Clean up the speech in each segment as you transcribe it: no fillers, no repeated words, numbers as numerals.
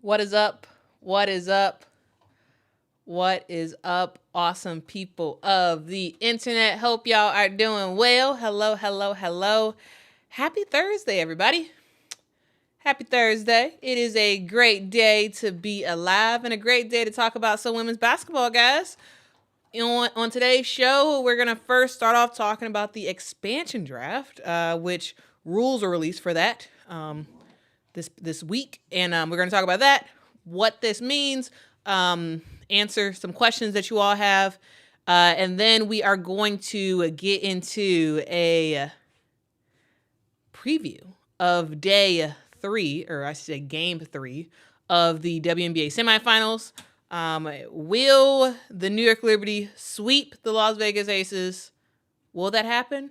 What is up? What is up? What is up, awesome people of the internet? Hope y'all are doing well. Hello, hello, hello. Happy Thursday, everybody. Happy Thursday. It is a great day to be alive and a great day to talk about some women's basketball, guys. On today's show, we're going to first start off talking about the expansion draft, which rules are released for that this week. And we're going to talk about that, what this means, answer some questions that you all have. And then we are going to get into a preview of day 3, or I should say game 3 of the WNBA semifinals. Will the New York Liberty sweep the Las Vegas Aces? Will that happen?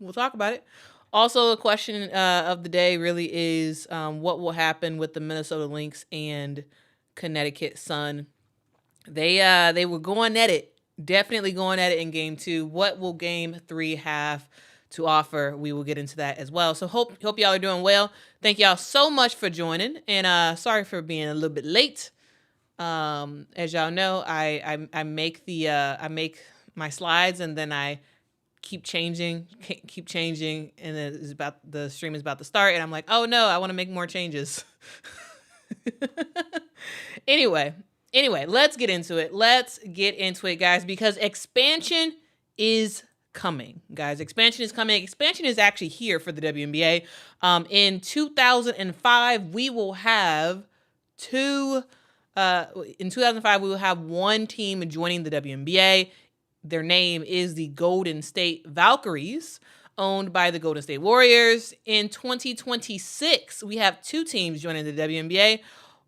We'll talk about it. Also, the question of the day really is what will happen with the Minnesota Lynx and Connecticut Sun. They were going at it, definitely going at it in game 2. What will game 3 have to offer? We will get into that as well. So hope y'all are doing well. Thank y'all so much for joining, and sorry for being a little bit late. As y'all know, I make my slides and then I keep changing, and the stream is about to start, and I'm like, oh no, I want to make more changes. Anyway, let's get into it, guys, because expansion is coming, guys. Expansion is coming. Expansion is actually here for the WNBA. In 2005, we will have one team joining the WNBA. Their name is the Golden State Valkyries, owned by the Golden State Warriors. In 2026, we have 2 teams joining the WNBA,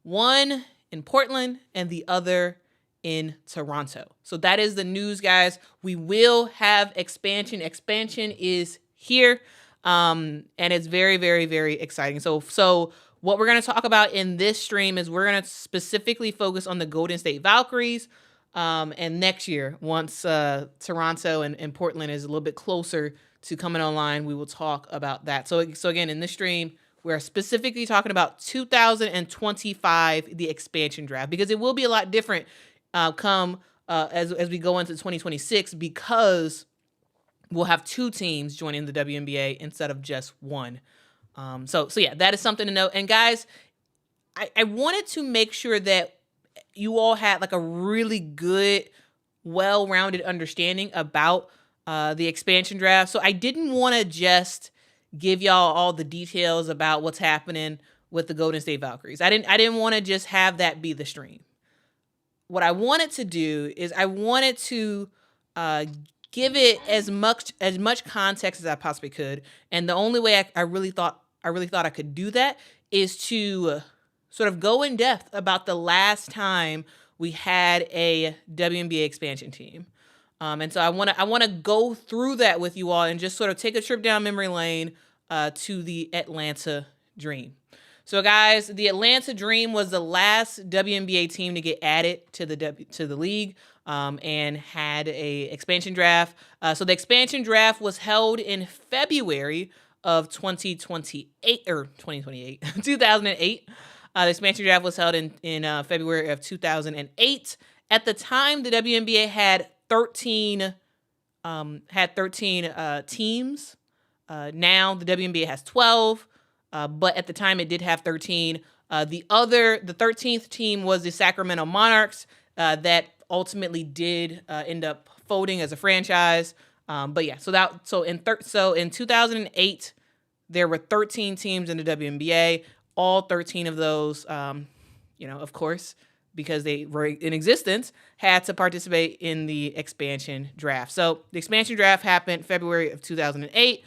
one in Portland and the other in Toronto. So that is the news, guys. We will have expansion. Expansion is here, and it's very, very, very exciting. So what we're going to talk about in this stream is we're going to specifically focus on the Golden State Valkyries. And next year, once Toronto and Portland is a little bit closer to coming online, we will talk about that. So again, in this stream, we're specifically talking about 2025, the expansion draft, because it will be a lot different as we go into 2026, because we'll have 2 teams joining the WNBA instead of just one. So yeah, that is something to note. And guys, I wanted to make sure that you all had like a really good, well-rounded understanding about the expansion draft. So I didn't want to just give y'all all the details about what's happening with the Golden State Valkyries. I didn't want to just have that be the stream. What I wanted to do is I wanted to give it as much context as I possibly could. And the only way I really thought I could do that is to sort of go in depth about the last time we had a WNBA expansion team. And so I want to go through that with you all and just sort of take a trip down memory lane to the Atlanta Dream. So guys, the Atlanta Dream was the last WNBA team to get added to the league, and had a expansion draft. So the expansion draft was held in February of 2028. The expansion draft was held in February of 2008. At the time, the WNBA had 13 teams. Now the WNBA has 12, but at the time it did have 13. The 13th team was the Sacramento Monarchs, that ultimately did end up folding as a franchise. But yeah, so in 2008, there were 13 teams in the WNBA. All 13 of those, of course, because they were in existence, had to participate in the expansion draft. So the expansion draft happened February of 2008.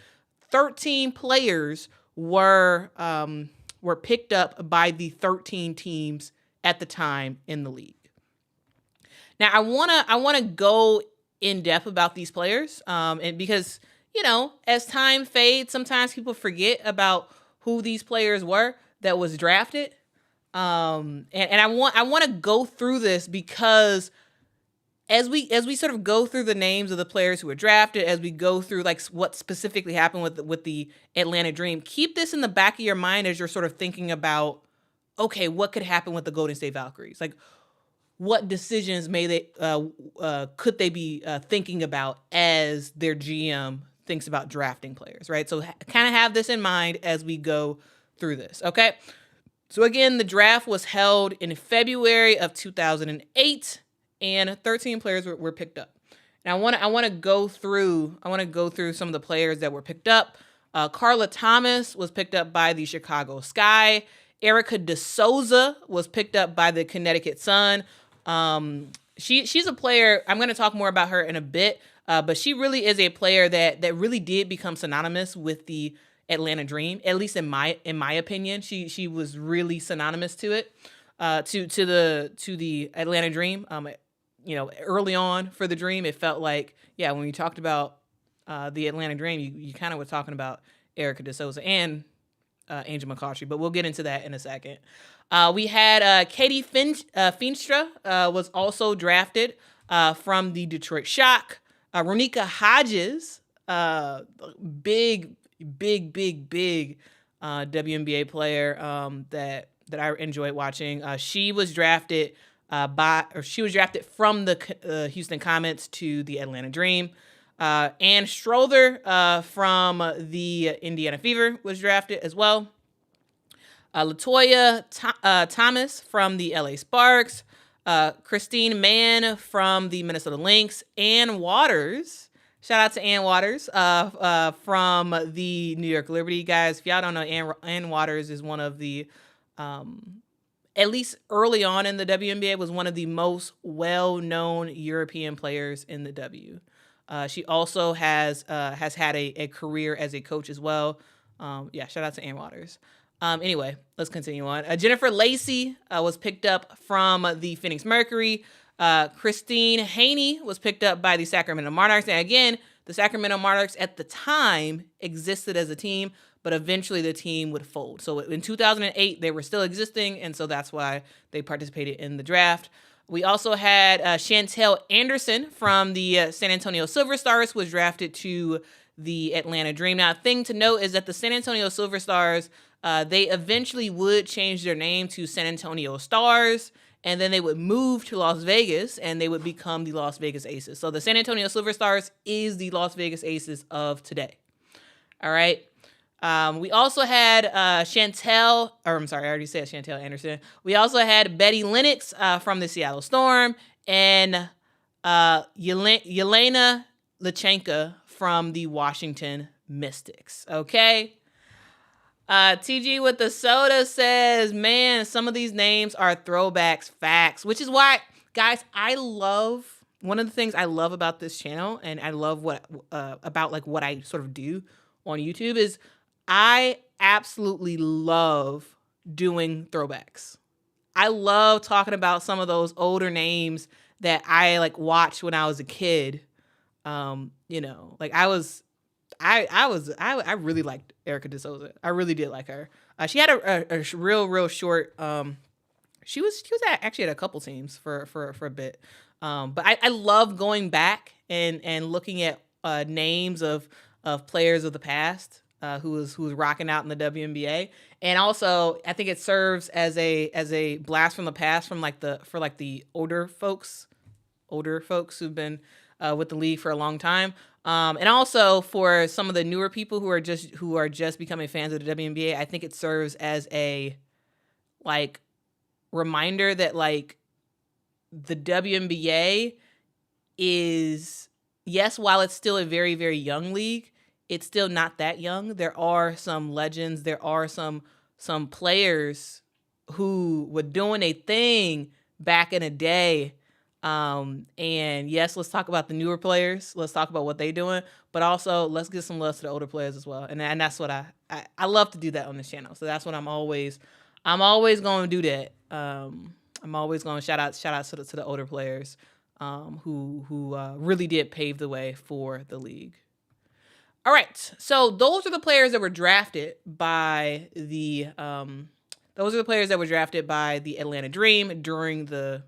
13 players were picked up by the 13 teams at the time in the league. Now I wanna go in depth about these players, and because as time fades, sometimes people forget about who these players were that was drafted. And I want to go through this because as we sort of go through the names of the players who were drafted, as we go through like what specifically happened with the Atlanta Dream, keep this in the back of your mind as you're sort of thinking about, okay, what could happen with the Golden State Valkyries? Like, what decisions could they be thinking about as their GM thinks about drafting players, right? So kind of have this in mind as we go through this, okay? So again, the draft was held in February of 2008, and 13 players were picked up. And I want to go through some of the players that were picked up. Carla Thomas was picked up by the Chicago Sky. Erica DeSouza was picked up by the Connecticut Sun. She's a player. I'm going to talk more about her in a bit, but she really is a player that really did become synonymous with the Atlanta Dream. At least in my opinion, she was really synonymous to it, to the Atlanta Dream. Early on for the Dream, it felt like, yeah, when you talked about the Atlanta Dream, you kind of were talking about Erica DeSouza and Angel McCautry, but we'll get into that in a second. We had Katie Feenstra was also drafted from the Detroit Shock. Ronika Hodges, big WNBA player that I enjoyed watching. She was drafted from the Houston Comets to the Atlanta Dream. Ann Strother from the Indiana Fever was drafted as well. Latoya Thomas from the LA Sparks. Christine Mann from the Minnesota Lynx. Ann Waters. Shout out to Ann Waters from the New York Liberty. Guys, if y'all don't know, Ann Waters is one of the, at least early on in the WNBA, was one of the most well-known European players in the W. She also has had a career as a coach as well. Shout out to Ann Waters. Anyway, let's continue on. Jennifer Lacey was picked up from the Phoenix Mercury. Christine Haney was picked up by the Sacramento Monarchs. And again, the Sacramento Monarchs at the time existed as a team, but eventually the team would fold. So in 2008, they were still existing, and so that's why they participated in the draft. We also had Chantel Anderson from the San Antonio Silver Stars, who was drafted to the Atlanta Dream. Now, a thing to note is that the San Antonio Silver Stars, they eventually would change their name to San Antonio Stars, and then they would move to Las Vegas, and they would become the Las Vegas Aces. So the San Antonio Silver Stars is the Las Vegas Aces of today. All right. We also had I already said Chantel Anderson. We also had Betty Lennox from the Seattle Storm, and Yelena Lachenka from the Washington Mystics. Okay. TG with the soda says, man, some of these names are throwbacks, facts, which is why, guys, one of the things I love about this channel, and I love what I sort of do on YouTube, is I absolutely love doing throwbacks. I love talking about some of those older names that I watched when I was a kid. I really liked Erica DeSouza. I really did like her. She had a real short. She was actually at a couple teams for a bit. But I love going back and looking at names of players of the past who was rocking out in the WNBA, and also I think it serves as a blast from the past from the older folks who've been with the league for a long time. And also for some of the newer people who are just becoming fans of the WNBA, I think it serves as a reminder that the WNBA is, yes, while it's still a very, very young league, it's still not that young. There are some legends. There are some players who were doing a thing back in the day. And yes, let's talk about the newer players. Let's talk about what they're doing, but also let's give some love to the older players as well. And that's what I love to do that on this channel. So that's what I'm always going to do that. I'm always going to shout out to the older players, who really did pave the way for the league. All right. So those are the players that were drafted by the Atlanta Dream during the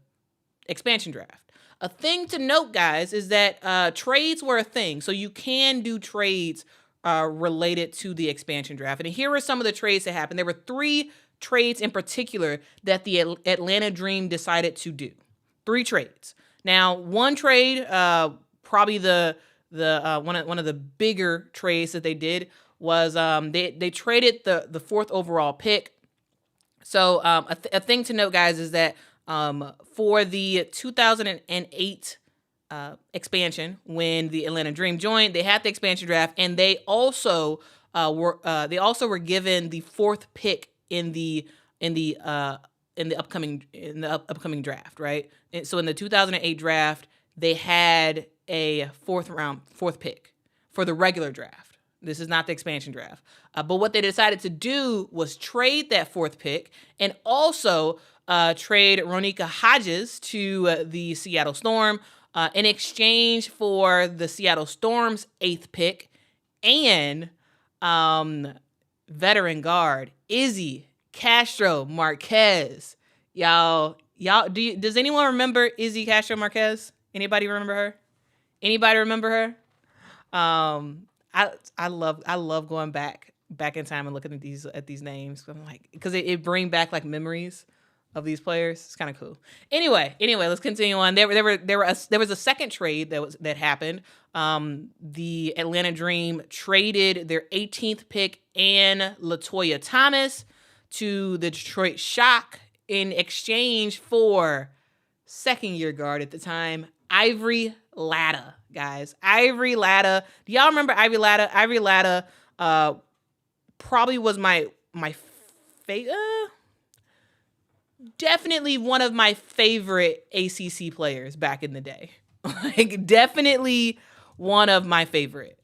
expansion draft. A thing to note, guys, is that trades were a thing. So you can do trades related to the expansion draft. And here are some of the trades that happened. There were 3 trades in particular that the Atlanta Dream decided to do. 3 trades. Now, one trade, probably the one of the bigger trades that they did was they traded the 4th overall pick. So a thing to note, guys, is that for the 2008 expansion, when the Atlanta Dream joined, they had the expansion draft, and they also were given the 4th pick in the upcoming draft, right? And so in the 2008 draft, they had a 4th pick for the regular draft. This is not the expansion draft. But what they decided to do was trade that 4th pick and also trade Ronika Hodges to the Seattle Storm in exchange for the Seattle Storm's 8th pick and veteran guard Izzy Castro Marquez. Y'all, does anyone remember Izzy Castro Marquez? Anybody remember her? I love going back in time and looking at these names. I'm like, because it bring back like memories of these players. It's kind of cool. Anyway, let's continue on. There was a second trade that happened. The Atlanta Dream traded their 18th pick and LaToya Thomas to the Detroit Shock in exchange for second-year guard at the time, Ivory Latta, guys. Ivory Latta. Do y'all remember Ivory Latta? Ivory Latta probably was my favorite. Definitely one of my favorite ACC players back in the day. Like, definitely one of my favorite.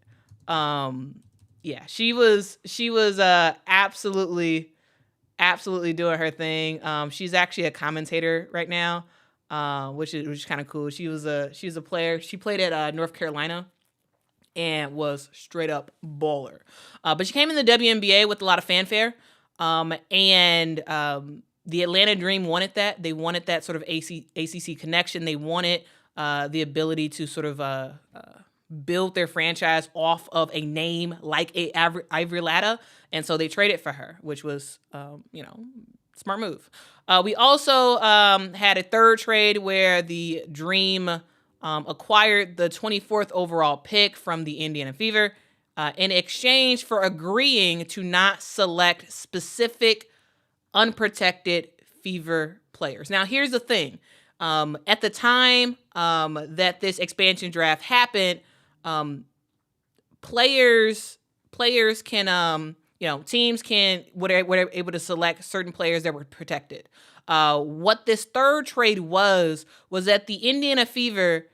Yeah, she was absolutely doing her thing. She's actually a commentator right now, which is kind of cool. She's a player. She played at North Carolina and was straight up baller. But she came in the WNBA with a lot of fanfare. The Atlanta Dream wanted that. They wanted that sort of ACC connection. They wanted the ability to sort of build their franchise off of a name like Ivory Latta. And so they traded for her, which was, smart move. We also had a third trade where the Dream acquired the 24th overall pick from the Indiana Fever in exchange for agreeing to not select specific unprotected Fever players. Now, here's the thing. At the time that this expansion draft happened, players can, teams were able to select certain players that were protected. What this third trade was that the Indiana Fever,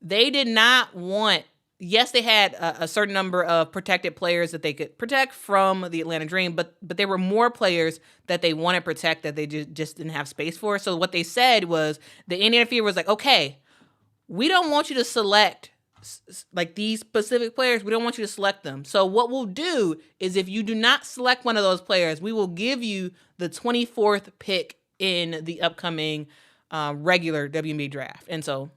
they did not want. Yes, they had a certain number of protected players that they could protect from the Atlanta Dream, but there were more players that they wanted to protect that they just didn't have space for. So what they said was the Indiana Fever was like, okay, we don't want you to select like these specific players. We don't want you to select them. So what we'll do is if you do not select one of those players, we will give you the 24th pick in the upcoming regular WNBA draft. And so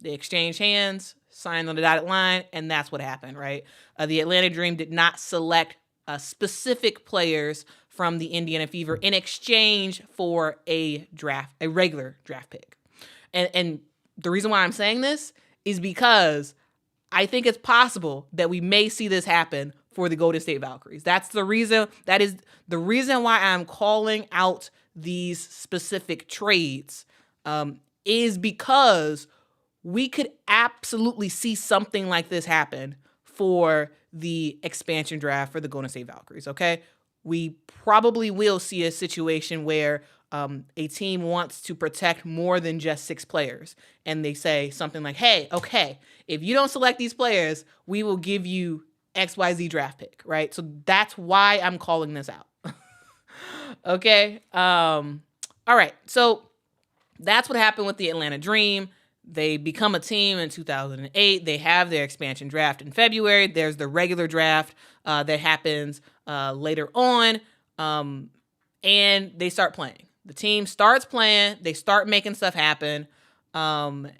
they exchanged hands, signed on the dotted line, and that's what happened, right? The Atlanta Dream did not select specific players from the Indiana Fever in exchange for a regular draft pick. And the reason why I'm saying this is because I think it's possible that we may see this happen for the Golden State Valkyries. That is the reason why I'm calling out these specific trades, is because we could absolutely see something like this happen for the expansion draft for the Golden State Valkyries, okay? We probably will see a situation where a team wants to protect more than just 6 players. And they say something like, hey, okay, if you don't select these players, we will give you XYZ draft pick, right? So that's why I'm calling this out. Okay? All right. So that's what happened with the Atlanta Dream. They become a team in 2008. They have their expansion draft in February. There's the regular draft that happens later on. And they start playing. The team starts playing. They start making stuff happen. And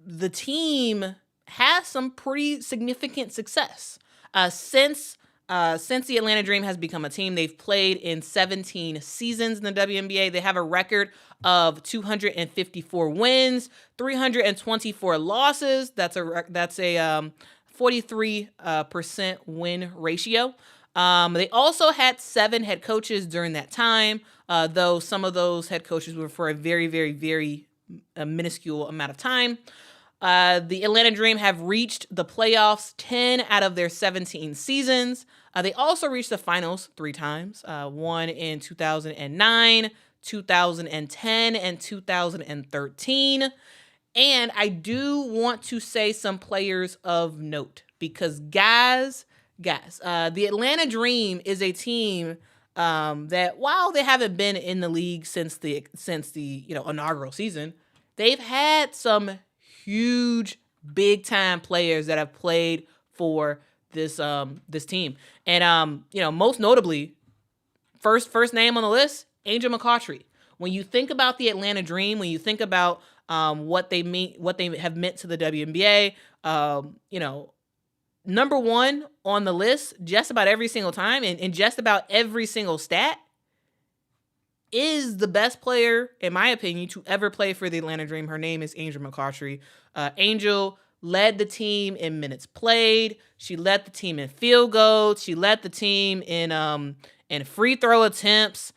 the team has some pretty significant success. Since since the Atlanta Dream has become a team, they've played in 17 seasons in the WNBA. They have a record of 254 wins, 324 losses. That's a 43% win ratio. They also had 7 head coaches during that time, though some of those head coaches were for a very, very, very minuscule amount of time. The Atlanta Dream have reached the playoffs 10 out of their 17 seasons. They also reached the finals 3 times, one in 2009, 2010, and 2013. And I do want to say some players of note because guys, the Atlanta Dream is a team that while they haven't been in the league since the inaugural season, they've had some huge big time players that have played for this team. And most notably, first name on the list, Angel McCoughtry. When you think about the Atlanta Dream, when you think about what they have meant to the WNBA, number one on the list just about every single time and just about every single stat is the best player, in my opinion, to ever play for the Atlanta Dream. Her name is Angel McCoughtry. Angel led the team in minutes played. She led the team in field goals. She led the team in free throw attempts.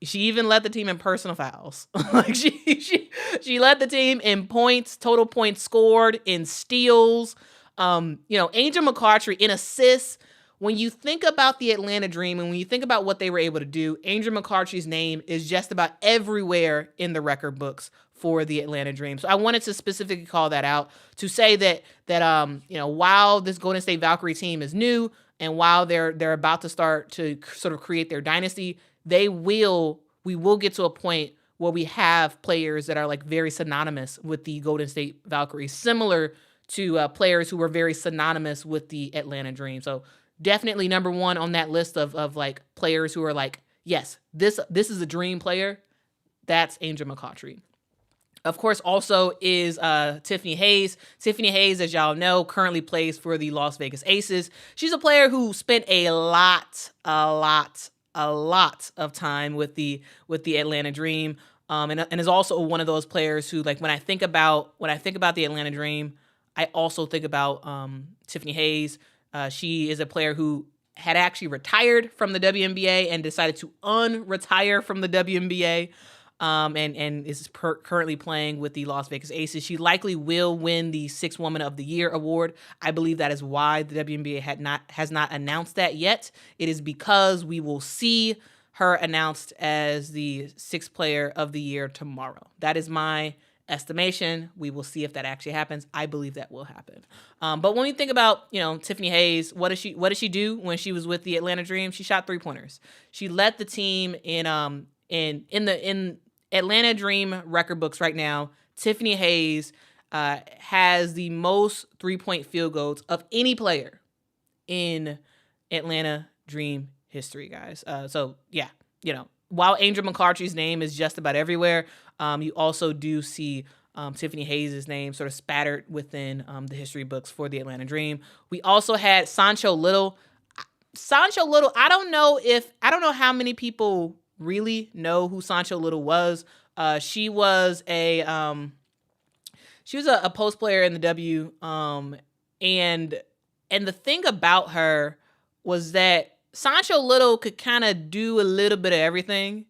She even led the team in personal fouls. Like she led the team in points, total points scored, in steals. Angel McCoughtry in assists. When you think about the Atlanta Dream and when you think about what they were able to do, Angel McCoughtry's name is just about everywhere in the record books for the Atlanta Dream. So I wanted to specifically call that out to say that while this Golden State Valkyrie team is new and while they're about to start to sort of create their dynasty, we will get to a point where we have players that are like very synonymous with the Golden State Valkyries, similar to players who were very synonymous with the Atlanta Dream. So definitely number one on that list of like players who are like, yes, this is a dream player. That's Angel McCoughtry. Of course, also is Tiffany Hayes. Tiffany Hayes, as y'all know, currently plays for the Las Vegas Aces. She's a player who spent a lot of time with the Atlanta Dream, and is also one of those players who, like, when I think about the Atlanta Dream, I also think about Tiffany Hayes. She is a player who had actually retired from the WNBA and decided to unretire from the WNBA, and is currently playing with the Las Vegas Aces. She likely will win the Sixth Woman of the Year award. I believe that is why the WNBA has not announced that yet. It is because we will see her announced as the Sixth Player of the Year tomorrow. That is my estimation. We will see if that actually happens. I believe that will happen. But when we think about, Tiffany Hayes, what did she do when she was with the Atlanta Dream? She shot 3-pointers. She led the team in Atlanta Dream record books right now. Tiffany Hayes has the most 3-point field goals of any player in Atlanta Dream history, guys. While Angel McCoughtry's name is just about everywhere, you also do see Tiffany Hayes' name sort of spattered within the history books for the Atlanta Dream. We also had Sancho Little. I don't know how many people really know who Sancho Little was. She was a post player in the W, and the thing about her was that Sancho Little could kind of do a little bit of everything.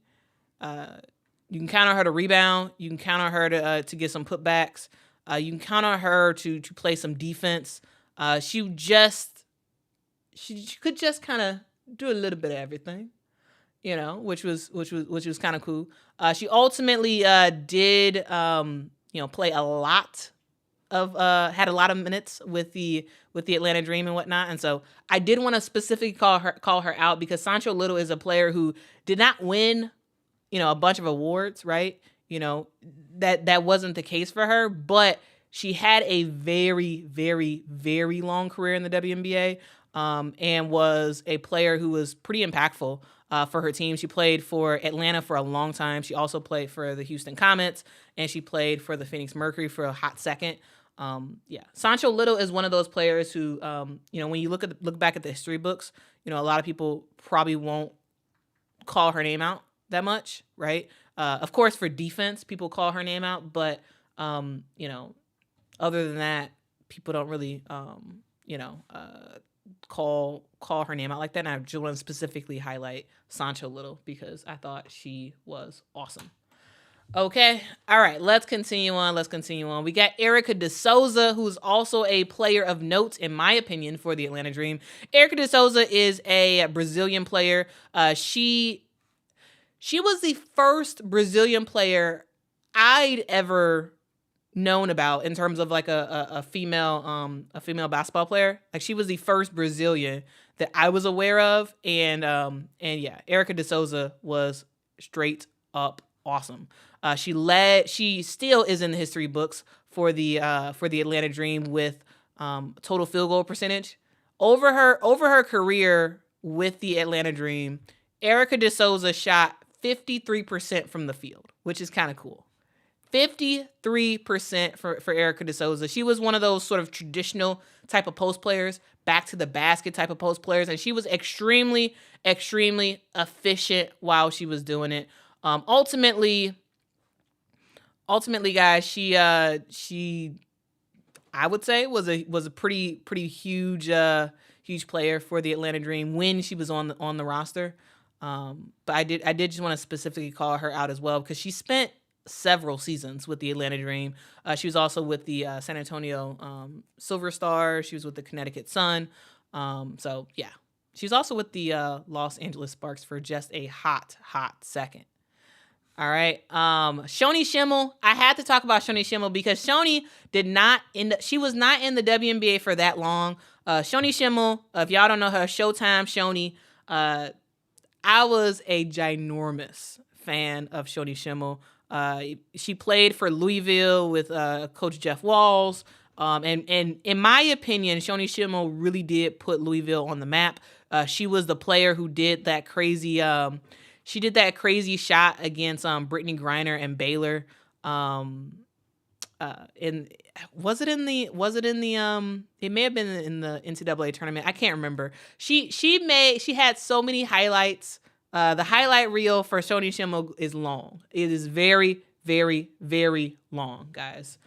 You can count on her to rebound. You can count on her to get some putbacks. You can count on her to play some defense. She could just kind of do a little bit of everything, which was kind of cool. She ultimately did play a lot of had a lot of minutes with the Atlanta Dream and whatnot, and so I did want to specifically call her out because Sancho Little is a player who did not win a bunch of awards, right? That wasn't the case for her, but she had a very, very, very long career in the WNBA, and was a player who was pretty impactful for her team. She played for Atlanta for a long time. She also played for the Houston Comets, and she played for the Phoenix Mercury for a hot second. Yeah, Sancho Little is one of those players who, when you look back at the history books, a lot of people probably won't call her name out that much, right? Of course, for defense, people call her name out, but other than that, people don't really, call her name out like that. And I just want to specifically highlight Sancho Little because I thought she was awesome. Okay. All right. Let's continue on. We got Erica De Souza, who's also a player of note, in my opinion, for the Atlanta Dream. Erica De Souza is a Brazilian player. She was the first Brazilian player I'd ever known about in terms of like a female basketball player. Like, she was the first Brazilian that I was aware of, and yeah, Erica De Souza was straight up awesome. She still is in the history books for the Atlanta Dream with total field goal percentage. Over her career with the Atlanta Dream, Erica De Souza shot 53% from the field, which is kind of cool. 53% for Erica De Souza. She was one of those sort of traditional type of post players, back to the basket type of post players, and she was extremely, extremely efficient while she was doing it. Ultimately, guys, she I would say was a pretty huge player for the Atlanta Dream when she was on the roster. But I did just want to specifically call her out as well because she spent several seasons with the Atlanta Dream. She was also with the San Antonio Silver Stars. She was with the Connecticut Sun. So yeah, she was also with the Los Angeles Sparks for just a hot second. All right. Shoni Schimmel. I had to talk about Shoni Schimmel because Shoni she was not in the WNBA for that long. Shoni Schimmel, if y'all don't know her, Showtime Shoni, I was a ginormous fan of Shoni Schimmel. She played for Louisville with Coach Jeff Walls. And in my opinion, Shoni Schimmel really did put Louisville on the map. She was the player who did that crazy shot against Brittany Griner and Baylor. It may have been in the NCAA tournament. I can't remember. She had so many highlights. The highlight reel for Shoni Schimmel is long. It is very, very, very long, guys.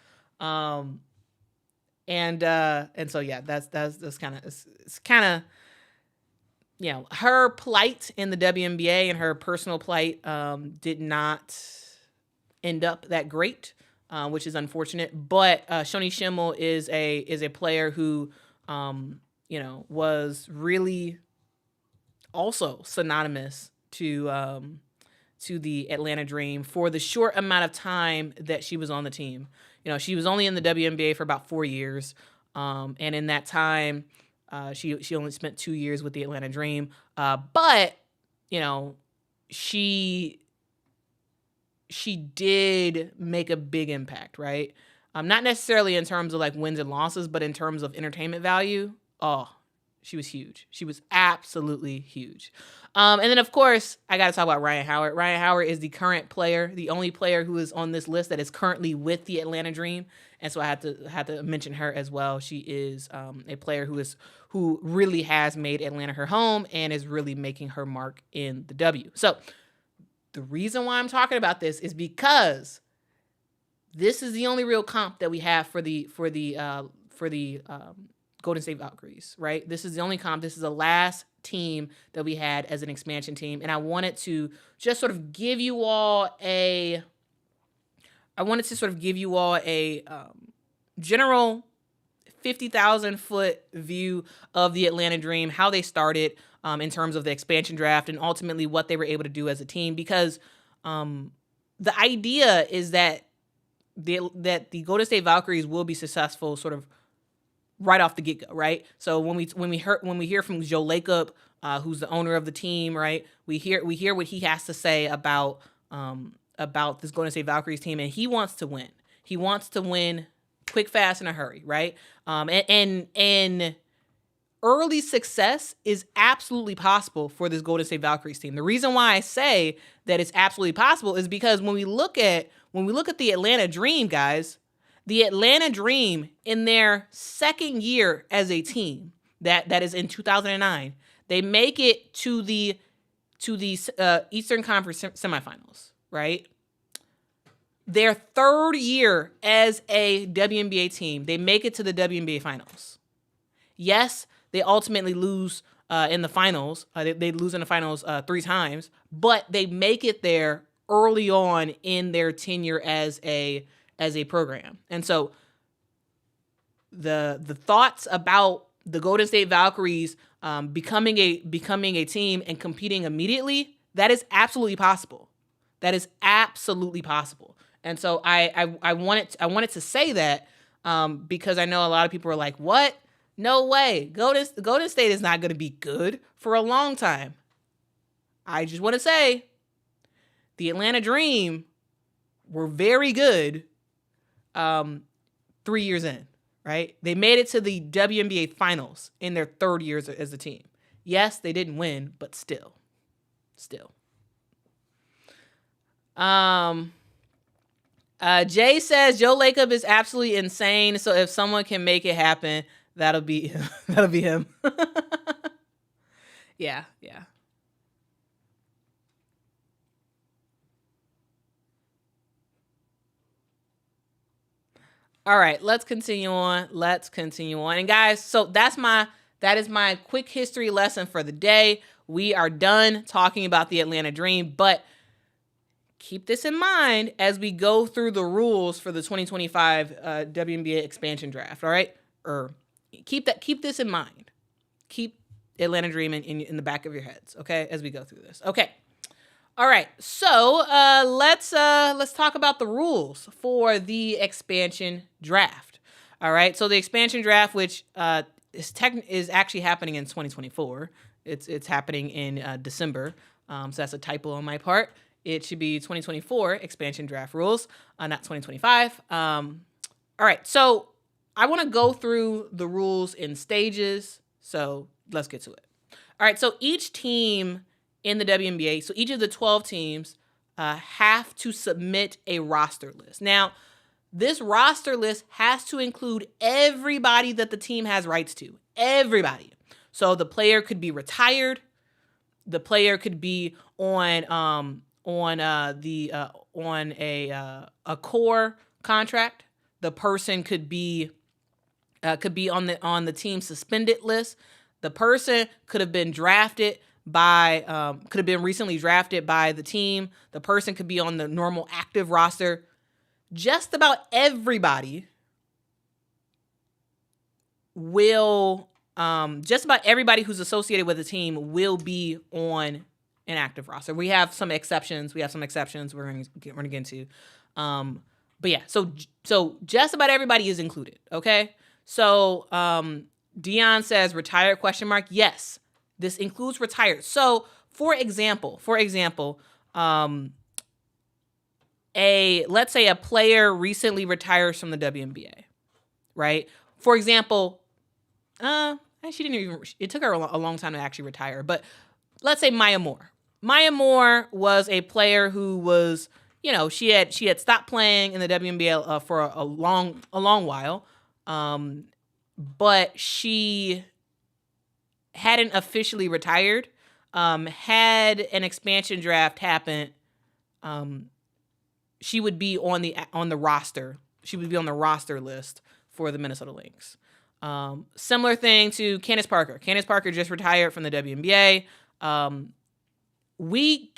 And so yeah, that's kind of it's kind of, her plight in the WNBA and her personal plight did not end up that great, which is unfortunate. But Shoni Schimmel is a player who was really also synonymous to the Atlanta Dream for the short amount of time that she was on the team. She was only in the WNBA for about 4 years, and in that time, she only spent 2 years with the Atlanta Dream. But she did make a big impact, right? Not necessarily in terms of like wins and losses, but in terms of entertainment value. Oh, she was huge. She was absolutely huge. And then, of course, I got to talk about Ryan Howard. Ryan Howard is the current player, the only player who is on this list that is currently with the Atlanta Dream. And so I had to mention her as well. She is a player who really has made Atlanta her home and is really making her mark in the W. So the reason why I'm talking about this is because this is the only real comp that we have for the Golden State Valkyries, right? This is the only comp. This is the last team that we had as an expansion team. And I wanted to just sort of give you all a general 50,000 foot view of the Atlanta Dream, how they started in terms of the expansion draft and ultimately what they were able to do as a team. Because the idea is that the Golden State Valkyries will be successful sort of right off the get-go, right? So when we hear from Joe Lacob, who's the owner of the team, right? We hear what he has to say about this Golden State Valkyries team, and he wants to win. He wants to win quick, fast, in a hurry, right? And early success is absolutely possible for this Golden State Valkyries team. The reason why I say that it's absolutely possible is because when we look at the Atlanta Dream, guys, The Atlanta Dream, in their second year as a team, that is in 2009, they make it to the Eastern Conference semifinals, right? Their third year as a WNBA team, they make it to the WNBA finals. Yes, they ultimately lose in the finals. They lose in the finals 3 times, but they make it there early on in their tenure as a program. And so the thoughts about the Golden State Valkyries becoming a team and competing immediately, that is absolutely possible. That is absolutely possible. And so I wanted to say that because I know a lot of people are like, what? No way. Golden State is not going to be good for a long time. I just want to say the Atlanta Dream were very good 3 years in, right? They made it to the WNBA finals in their third years as a team. Yes, they didn't win, but still. Jay says Joe Lacob is absolutely insane. So if someone can make it happen, that'll be him. Yeah. All right, let's continue on. And guys, so that is my quick history lesson for the day. We are done talking about the Atlanta Dream, but keep this in mind as we go through the rules for the 2025 WNBA expansion draft, all right? Keep this in mind. Keep Atlanta Dream in the back of your heads, okay, as we go through this. Okay. All right, so let's talk about the rules for the expansion draft. All right, so the expansion draft, which is actually happening in 2024, it's happening in December. So that's a typo on my part. It should be 2024 expansion draft rules, not 2025. All right, so I want to go through the rules in stages. So let's get to it. All right, so each team in the WNBA, so each of the 12 teams have to submit a roster list. Now, this roster list has to include everybody that the team has rights to. Everybody. So the player could be retired. The player could be on a core contract. The person could be on the team suspended list. The person could have been recently drafted by the team. The person could be on the normal active roster. Just about everybody who's associated with the team will be on an active roster. We have some exceptions. We're going to get into. But yeah, so just about everybody is included. Okay. So Dion says retired ? Yes. This includes retired. So, for example, let's say a player recently retires from the WNBA, right? For example, it took her a long time to actually retire, but let's say Maya Moore. Maya Moore was a player who was, she had stopped playing in the WNBA for a long while, but she hadn't officially retired. Had an expansion draft happen, she would be on the roster. She would be on the roster list for the Minnesota Lynx. Similar thing to Candace Parker. Candace Parker just retired from the WNBA. We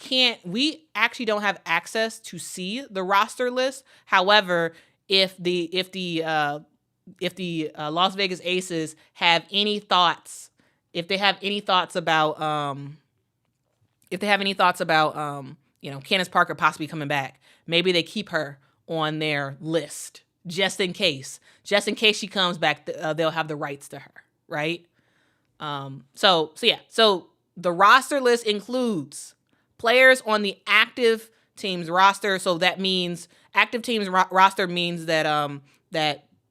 actually don't have access to see the roster list. However, if the Las Vegas Aces have any thoughts. If they have any thoughts about, Candace Parker possibly coming back, maybe they keep her on their list just in case she comes back. They'll have the rights to her, right? So the roster list includes players on the active team's roster. So that means active team's roster means that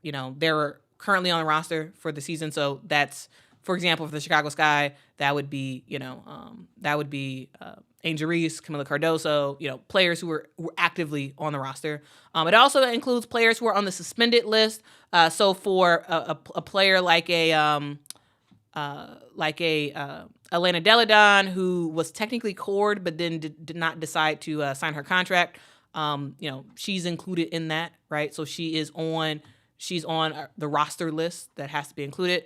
they're currently on the roster for the season. So that's For example, for the Chicago Sky, that would be, Angel Reese, Camila Cardoso, players who were actively on the roster. It also includes players who are on the suspended list. So for a player like Elena Deladon, who was technically cored but then did not decide to sign her contract, she's included in that, right? So she's on the roster list that has to be included.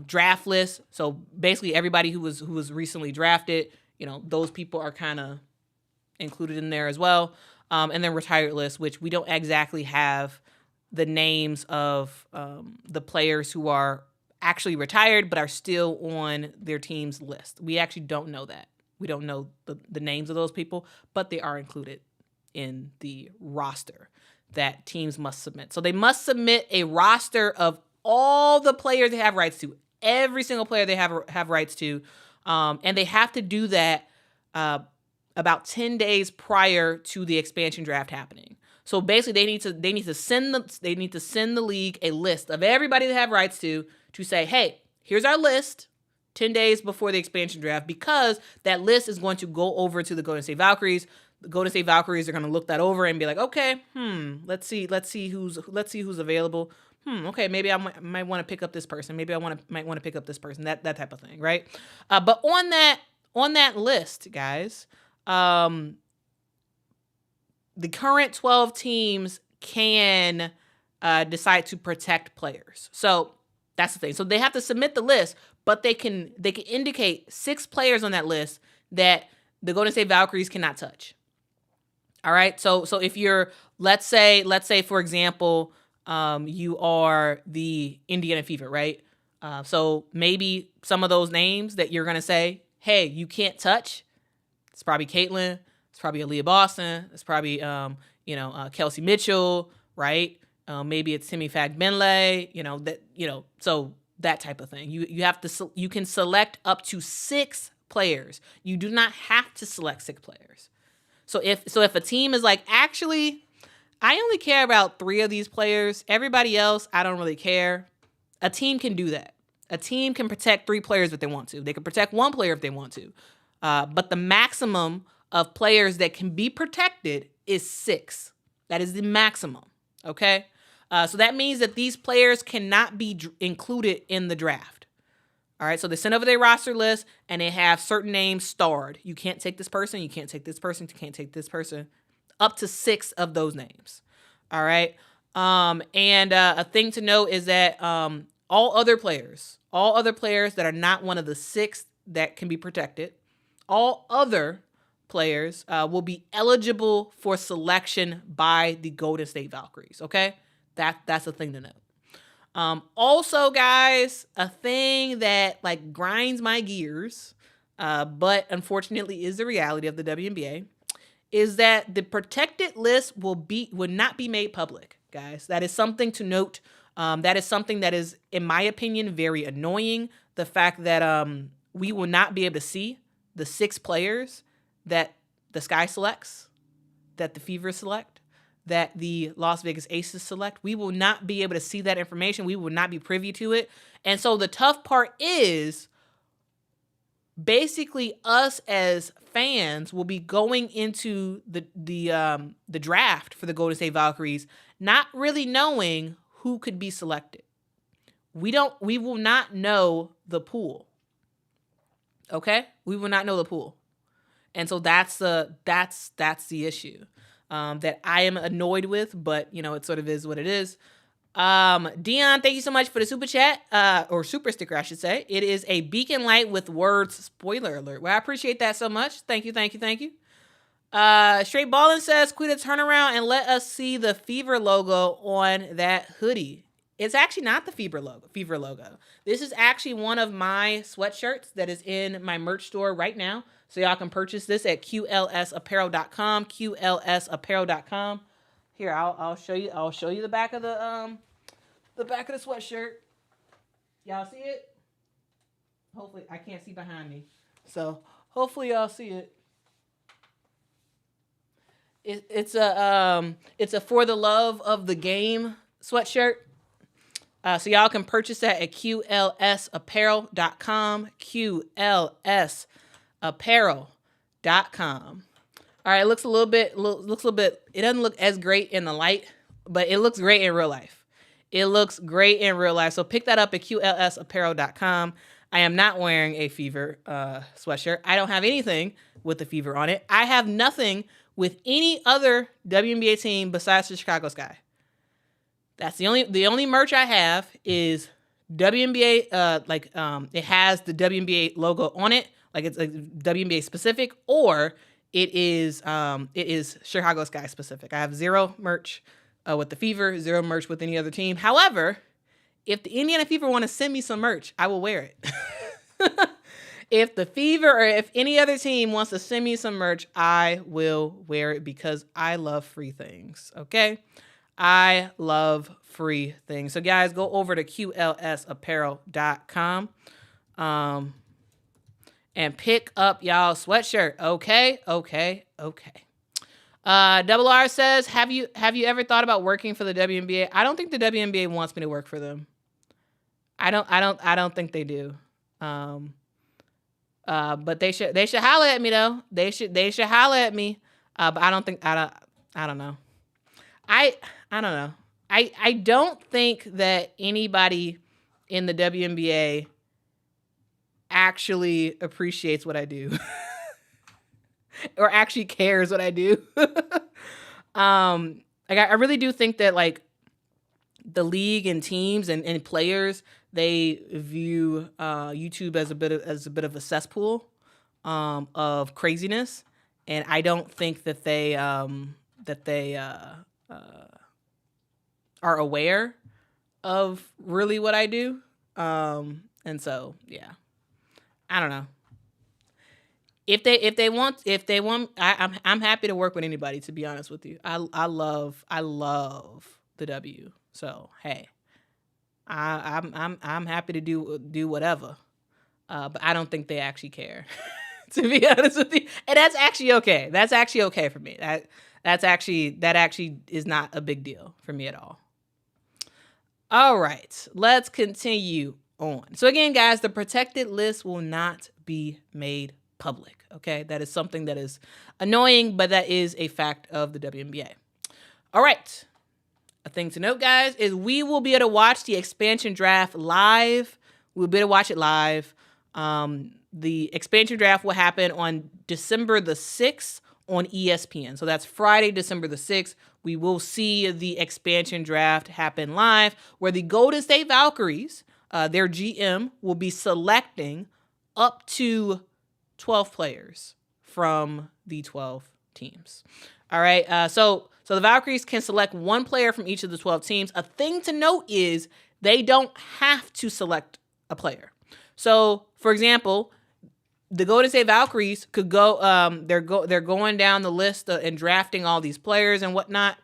Draft list. So basically everybody who was recently drafted, those people are kind of included in there as well. And then retired list, which we don't exactly have the names of the players who are actually retired but are still on their team's list. We actually don't know that. We don't know the names of those people, but they are included in the roster that teams must submit. So they must submit a roster of all the players they have rights to, every single player they have rights to, and they have to do that about 10 days prior to the expansion draft happening. So basically, they need to send the league a list of everybody they have rights to say, hey, here's our list 10 days before the expansion draft, because that list is going to go over to the Golden State Valkyries. The Golden State Valkyries are going to look that over and be like, okay, let's see who's available. Okay, maybe I might want to pick up this person. Maybe I might want to pick up this person. That type of thing, right? But on that list, guys, the current 12 teams can decide to protect players. So that's the thing. So they have to submit the list, but they can indicate 6 players on that list that the Golden State Valkyries cannot touch. All right. So if you're, let's say for example, you are the Indiana Fever, right? So maybe some of those names that you're gonna say, hey, you can't touch. It's probably Caitlin. It's probably Aaliyah Boston. It's probably Kelsey Mitchell, right? Maybe it's Timmy Fagbenle. So that type of thing. You can select up to 6 players. You do not have to select 6 players. So if a team is like, actually, I only care about 3 of these players, everybody else, I don't really care. A team can do that. A team can protect 3 players if they want to. They can protect 1 player if they want to. But the maximum of players that can be protected is 6. That is the maximum. Okay? So that means that these players cannot be included in the draft. All right, so they send over their roster list, and they have certain names starred. You can't take this person, you can't take this person, you can't take this person. Up to 6 of those names. All right? And a thing to note is that all other players that are not one of the 6 that can be protected, all other players will be eligible for selection by the Golden State Valkyries, okay? That's a thing to note. Also, guys, a thing that grinds my gears, but unfortunately is the reality of the WNBA, is that the protected list would not be made public, guys. That is something to note. That is something that is, in my opinion, very annoying. The fact that we will not be able to see the 6 players that the Sky selects, that the Fever select, that the Las Vegas Aces select. We will not be able to see that information. We will not be privy to it. And so the tough part is basically us as fans will be going into the draft for the Golden State Valkyries not really knowing who could be selected. We will not know the pool. Okay? We will not know the pool. And so that's the issue that I am annoyed with, but it sort of is what it is. Dion, thank you so much for the super chat, or super sticker, I should say. It is a beacon light with words, spoiler alert. Well, I appreciate that so much. Thank you. Straight Ballin says, Quita, turn around and let us see the Fever logo on that hoodie. It's actually not the Fever logo. This is actually one of my sweatshirts that is in my merch store right now. So y'all can purchase this at qlsapparel.com, qlsapparel.com. Here, I'll show you. I'll show you the back of the sweatshirt. Y'all see it? Hopefully, I can't see behind me. So hopefully y'all see it. It's a For the Love of the Game sweatshirt. So y'all can purchase that at qlsapparel.com, qlsapparel.com. All right, it looks a little bit, it doesn't look as great in the light, but it looks great in real life. It looks great in real life. So pick that up at qlsapparel.com. I am not wearing a Fever sweatshirt. I don't have anything with the Fever on it. I have nothing with any other WNBA team besides the Chicago Sky. That's the only merch I have is WNBA. It has the WNBA logo on it, like it's like WNBA specific, or it is Chicago Sky specific. I have zero merch with the Fever, zero merch with any other team. However, if the Indiana Fever want to send me some merch, I will wear it. If the Fever or if any other team wants to send me some merch, I will wear it because I love free things. Okay. I love free things. So guys, go over to qlsapparel.com and pick up y'all sweatshirt. Okay. Double R says, have you ever thought about working for the WNBA? I don't think the WNBA wants me to work for them. I don't think they do. But they should holler at me though. They should holler at me. But I don't know. I don't know. I don't think that anybody in the WNBA actually appreciates what I do or actually cares what I do. I really do think that like the league and teams and players, they view YouTube as a bit of a cesspool of craziness, and I don't think that they are aware of really what I do. And so, yeah, I don't know. If they want, I'm happy to work with anybody, to be honest with you. I love the W. So, hey, I'm happy to do whatever. But I don't think they actually care, to be honest with you. And that's actually okay. That's actually okay for me. That actually is not a big deal for me at all. All right, let's continue on. So again, guys, the protected list will not be made public. Okay, that is something that is annoying, but that is a fact of the WNBA. All right, a thing to note, guys, is we will be able to watch the expansion draft live. We'll be able to watch it live. The expansion draft will happen on December the 6th on ESPN. So that's Friday, December the 6th. We will see the expansion draft happen live, where the Golden State Valkyries, their GM, will be selecting up to 12 players from the 12 teams. All right. So the Valkyries can select one player from each of the 12 teams. A thing to note is they don't have to select a player. So, for example, the Golden State Valkyries could go. They're going down the list and drafting all these players and whatnot.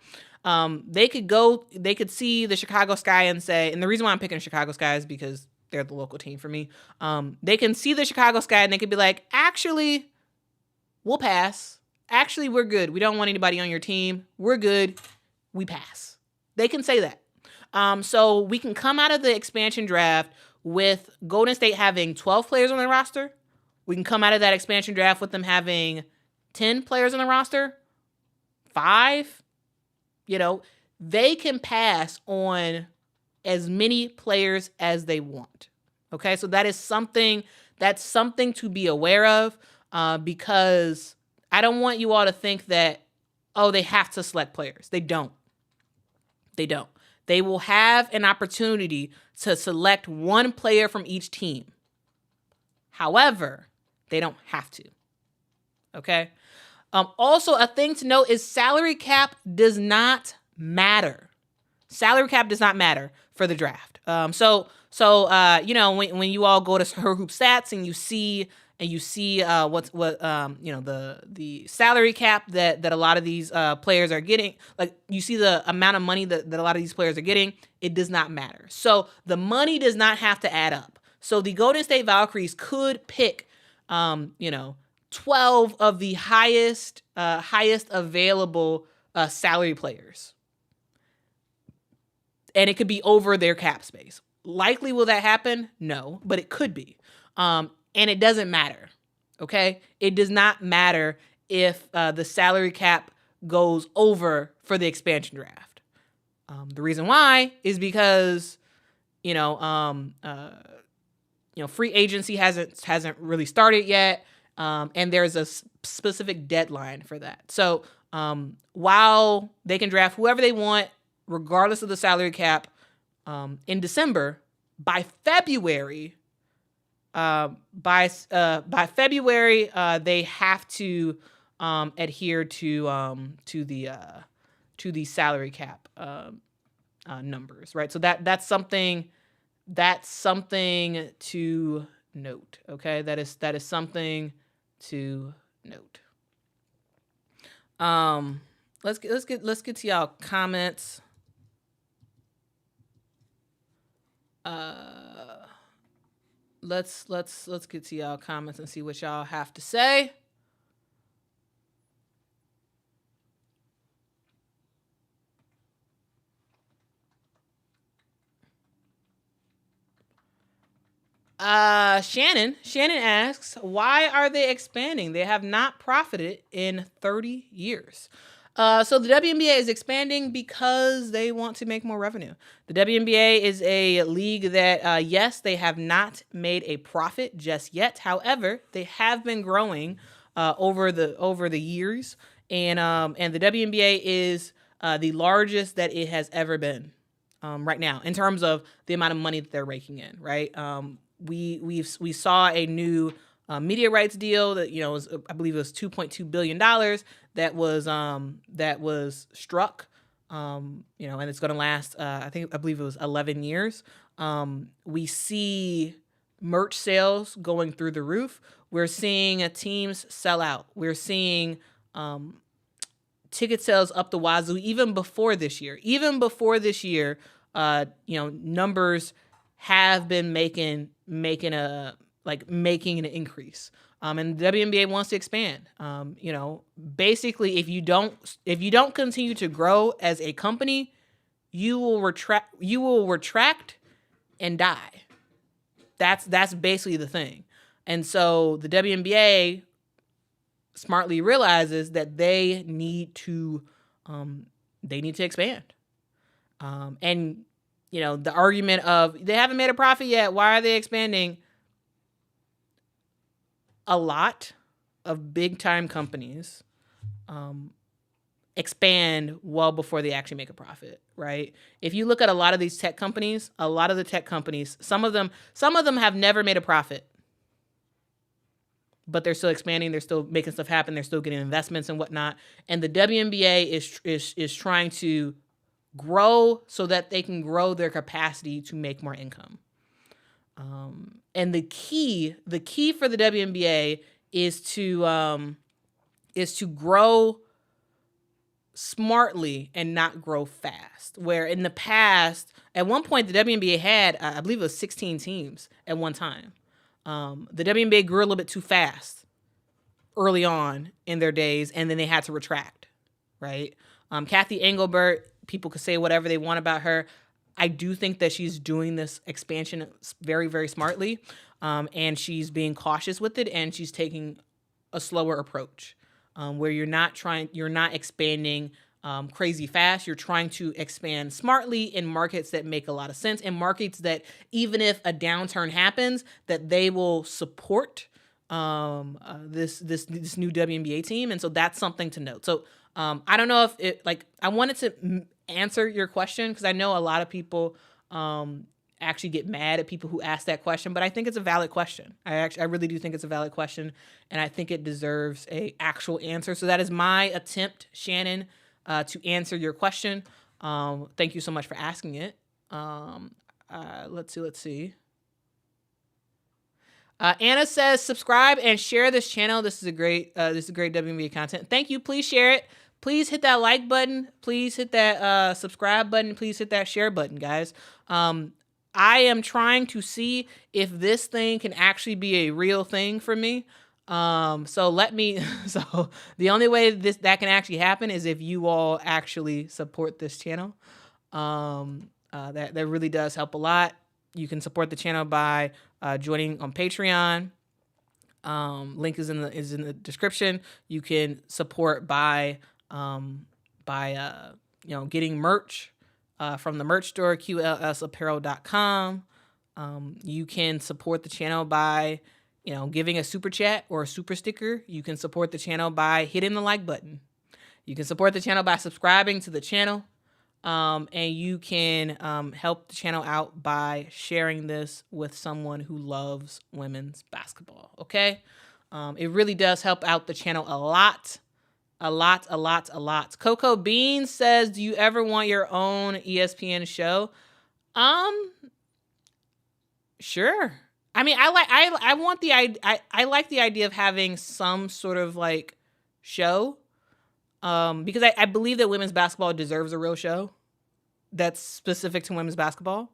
They could go. They could see the Chicago Sky and say. And the reason why I'm picking Chicago Sky is because they're the local team for me. They can see the Chicago Sky and they could be like, actually, we'll pass. Actually, we're good. We don't want anybody on your team. We're good. We pass. They can say that. So we can come out of the expansion draft with Golden State having 12 players on their roster. We can come out of that expansion draft with them having 10 players on the roster, 5. They can pass on as many players as they want. Okay, so that's something to be aware of, because I don't want you all to think that, they have to select players. They don't. They will have an opportunity to select one player from each team. However, they don't have to. Okay? Also, a thing to note is salary cap does not matter. Salary cap does not matter for the draft. So when you all go to Her Hoop Stats and you see the salary cap that a lot of these players are getting, like you see the amount of money that a lot of these players are getting, it does not matter. So the money does not have to add up. So the Golden State Valkyries could pick 12 of the highest available salary players. and it could be over their cap space. Likely will that happen? No, but it could be. And it doesn't matter. Okay? It does not matter if the salary cap goes over for the expansion draft. The reason why is because, free agency hasn't really started yet, and there's a specific deadline for that. So while they can draft whoever they want, regardless of the salary cap, in December, by February, they have to adhere to the salary cap numbers, right? So that's something to note. Okay, that is something to note. Let's get to y'all comments. Let's get to y'all comments and see what y'all have to say. Shannon asks, why are they expanding? They have not profited in 30 years. So the WNBA is expanding because they want to make more revenue. The WNBA is a league that, yes, they have not made a profit just yet. However, they have been growing over the years, and the WNBA is the largest that it has ever been right now in terms of the amount of money that they're raking in. Right. We saw a new media rights deal that I believe it was $2.2 billion that was struck, and it's going to last. I believe it was 11 years. We see merch sales going through the roof. We're seeing teams sell out. We're seeing ticket sales up the wazoo even before this year. Numbers have been making an increase. And the WNBA wants to expand. Basically, if you don't continue to grow as a company, you will retract and die. That's basically the thing. And so the WNBA smartly realizes that they need to expand. And the argument of they haven't made a profit yet, why are they expanding? A lot of big time companies expand well before they actually make a profit, right? If you look at a lot of these tech companies, some of them have never made a profit, but they're still expanding. They're still making stuff happen. They're still getting investments and whatnot. And the WNBA is trying to grow so that they can grow their capacity to make more income. And the key for the WNBA is to grow smartly and not grow fast. Where in the past, at one point, the WNBA had, I believe it was 16 teams at one time. The WNBA grew a little bit too fast early on in their days, and then they had to retract, right? Kathy Engelbert, people could say whatever they want about her. I do think that she's doing this expansion very, very smartly, and she's being cautious with it, and she's taking a slower approach, where you're not expanding crazy fast. You're trying to expand smartly in markets that make a lot of sense, in markets that even if a downturn happens, that they will support this new WNBA team, and so that's something to note. So I don't know if I wanted to answer your question because I know a lot of people actually get mad at people who ask that question, but I think it's a valid question. I really do think it's a valid question, and I think it deserves a actual answer. So that is my attempt, Shannon, to answer your question. Thank you so much for asking it. Let's see. Anna says, subscribe and share this channel. This is great WNBA content. Thank you. Please share it. Please hit that like button. Please hit that subscribe button. Please hit that share button, guys. I am trying to see if this thing can actually be a real thing for me. So the only way that can actually happen is if you all actually support this channel. That really does help a lot. You can support the channel by joining on Patreon. Link is in the description. You can support by getting merch from the merch store, qlsapparel.com. You can support the channel by giving a super chat or a super sticker. You can support the channel by hitting the like button. You can support the channel by subscribing to the channel. And you can help the channel out by sharing this with someone who loves women's basketball, okay? It really does help out the channel a lot. A lot. Coco Bean says, do you ever want your own ESPN show? Sure. I mean, I like the idea of having some sort of like show. Because I believe that women's basketball deserves a real show that's specific to women's basketball.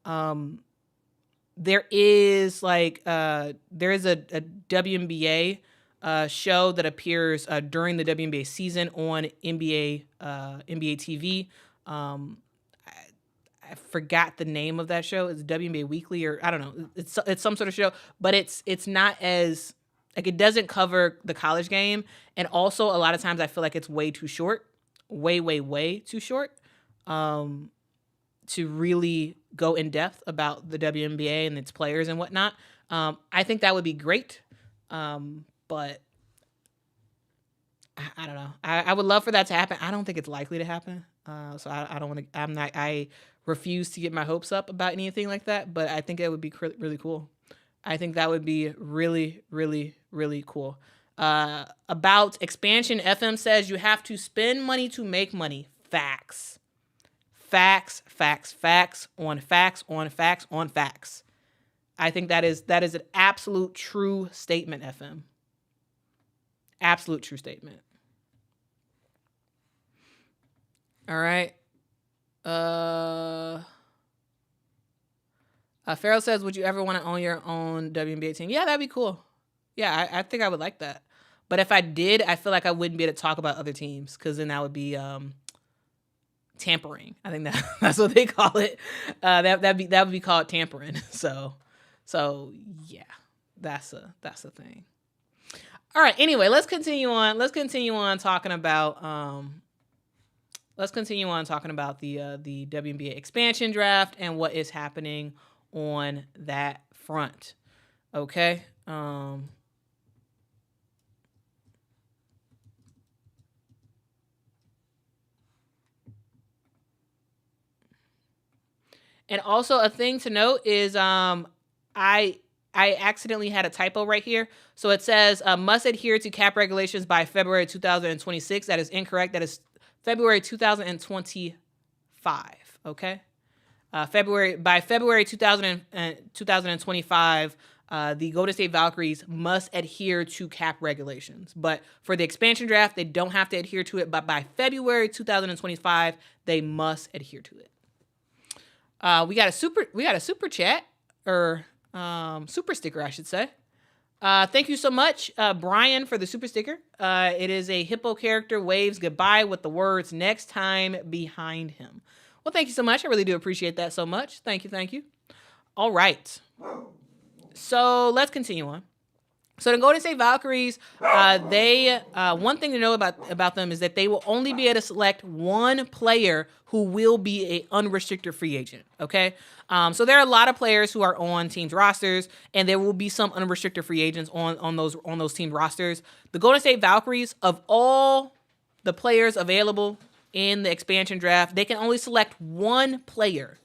There is a WNBA show that appears during the WNBA season on NBA TV. I forgot the name of that show. It's WNBA Weekly, or I don't know. It's some sort of show, but it's not as it doesn't cover the college game. And also a lot of times I feel like it's way too short, way too short, to really go in depth about the WNBA and its players and whatnot. I think that would be great. But I don't know. I would love for that to happen. I don't think it's likely to happen. So I don't want to, I refuse to get my hopes up about anything like that, but I think it would be really cool. I think that would be really, really, really cool. About expansion, FM says you have to spend money to make money. Facts on facts. I think that is an absolute true statement, FM. Absolute true statement. All right. Farrell says, would you ever want to own your own WNBA team? Yeah, that'd be cool. Yeah, I think I would like that. But if I did, I feel like I wouldn't be able to talk about other teams because then that would be tampering. I think that's what they call it. That would be called tampering. So yeah, that's a thing. All right. Anyway, let's continue on talking about the WNBA expansion draft and what is happening on that front. Okay. And also a thing to note is I accidentally had a typo right here. So it says must adhere to cap regulations by February 2026. That is incorrect. That is February 2025. Okay. By February 2025, the Golden State Valkyries must adhere to cap regulations. But for the expansion draft, they don't have to adhere to it. But by February 2025, they must adhere to it. We got a super chat or super sticker, I should say. Thank you so much, Brian, for the super sticker. It is a hippo character waves goodbye with the words "next time" behind him. Well, thank you so much. I really do appreciate that so much. Thank you. All right. So let's continue on. So the Golden State Valkyries, one thing to know about them is that they will only be able to select one player who will be a unrestricted free agent. Okay, so there are a lot of players who are on teams' rosters, and there will be some unrestricted free agents on those team rosters. The Golden State Valkyries, of all the players available in the expansion draft, they can only select one player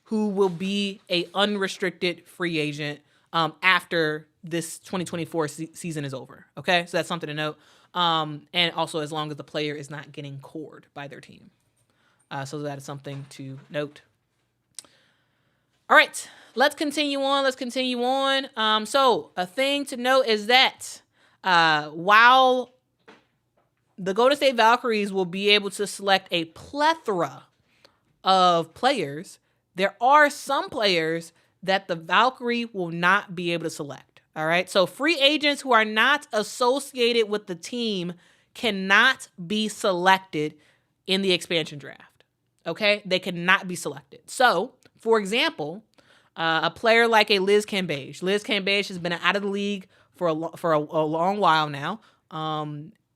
who will be a unrestricted free agent after this 2024 season is over. Okay, so that's something to note. And also as long as the player is not getting cored by their team. So that is something to note. All right, let's continue on. So a thing to note is that while the Golden State Valkyries will be able to select a plethora of players, there are some players that the Valkyrie will not be able to select. All right. So free agents who are not associated with the team cannot be selected in the expansion draft. Okay, they cannot be selected. So, for example, a player like a Liz Cambage. Liz Cambage has been out of the league for a long while now.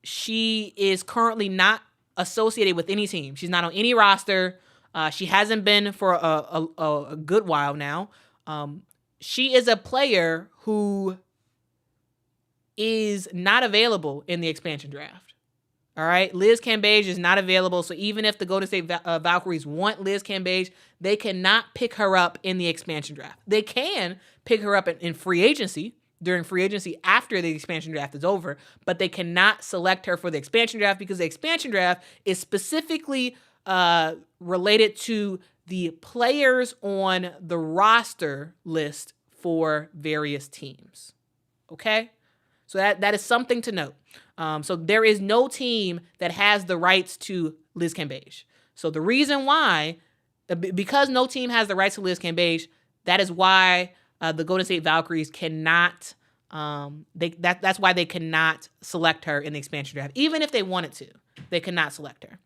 She is currently not associated with any team. She's not on any roster. She hasn't been for a good while now. She is a player who is not available in the expansion draft. All right, Liz Cambage is not available. So even if the Golden State Valkyries want Liz Cambage, they cannot pick her up in the expansion draft. They can pick her up in free agency, during free agency after the expansion draft is over, but they cannot select her for the expansion draft because the expansion draft is specifically related to the players on the roster list for various teams. Okay? So that is something to note. So there is no team that has the rights to Liz Cambage. So the reason why, because no team has the rights to Liz Cambage, that is why the Golden State Valkyries cannot. That's why they cannot select her in the expansion draft, even if they wanted to. They cannot select her.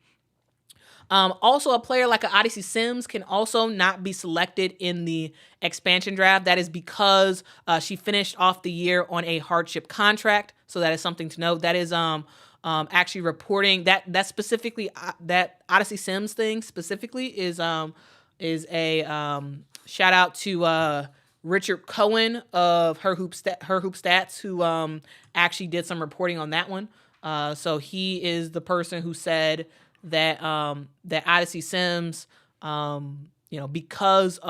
Also, a player like an Odyssey Sims can also not be selected in the expansion draft. That is because she finished off the year on a hardship contract. So that is something to note. That is actually reporting that specifically that Odyssey Sims thing specifically is a shout out to Richard Cohen of Her Hoop Stats, who actually did some reporting on that one. So he is the person who said that Odyssey Sims, because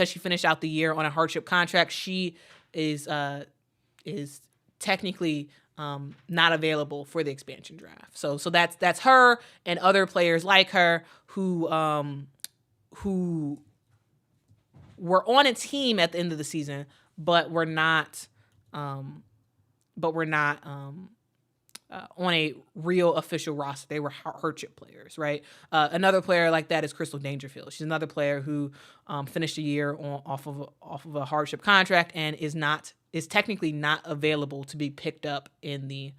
she finished out the year on a hardship contract, she is technically not available for the expansion draft. So that's her and other players like her who were on a team at the end of the season, but were not on a real official roster. They were hardship players, right? Another player like that is Crystal Dangerfield. She's another player who finished a year off of a hardship contract and is technically not available to be picked up in the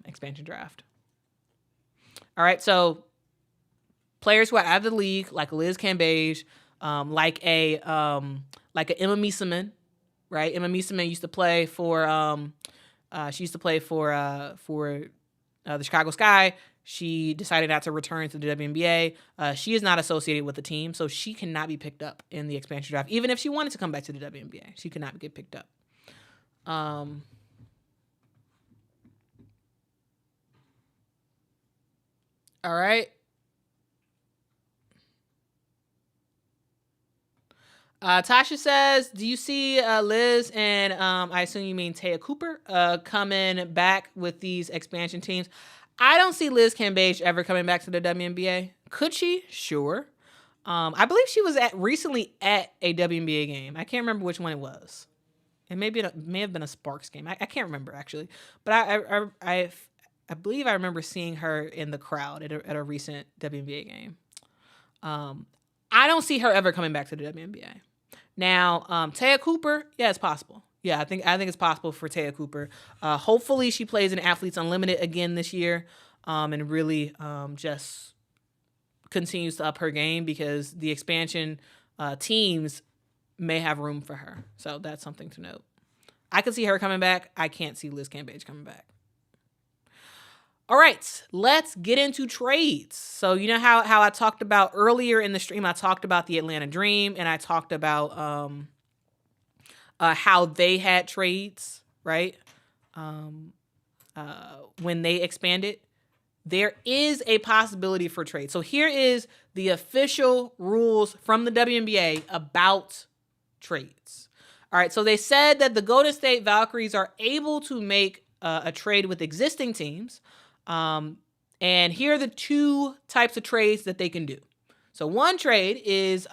expansion draft. All right, so players who are out of the league, like Liz Cambage, like a Emma Miesemann, right? Emma Miesemann used to play for the Chicago Sky. She decided not to return to the WNBA. She is not associated with the team, so she cannot be picked up in the expansion draft. Even if she wanted to come back to the WNBA, she could not get picked up. All right. Tasha says, do you see Liz and I assume you mean Taya Cooper coming back with these expansion teams? I don't see Liz Cambage ever coming back to the WNBA. Could she? Sure. I believe she was recently at a WNBA game. I can't remember which one it was. It may have been a Sparks game. I can't remember actually, but I believe I remember seeing her in the crowd at a recent WNBA game. I don't see her ever coming back to the WNBA. Now, Taya Cooper, yeah, it's possible. Yeah, I think it's possible for Taya Cooper. Hopefully, she plays in Athletes Unlimited again this year, and really just continues to up her game because the expansion teams may have room for her. So that's something to note. I could see her coming back. I can't see Liz Cambage coming back. All right, let's get into trades. So you know how I talked about earlier in the stream, I talked about the Atlanta Dream, and I talked about how they had trades, right? When they expanded. There is a possibility for trade. So here is the official rules from the WNBA about trades. All right, so they said that the Golden State Valkyries are able to make a trade with existing teams. And here are the two types of trades that they can do. So one trade is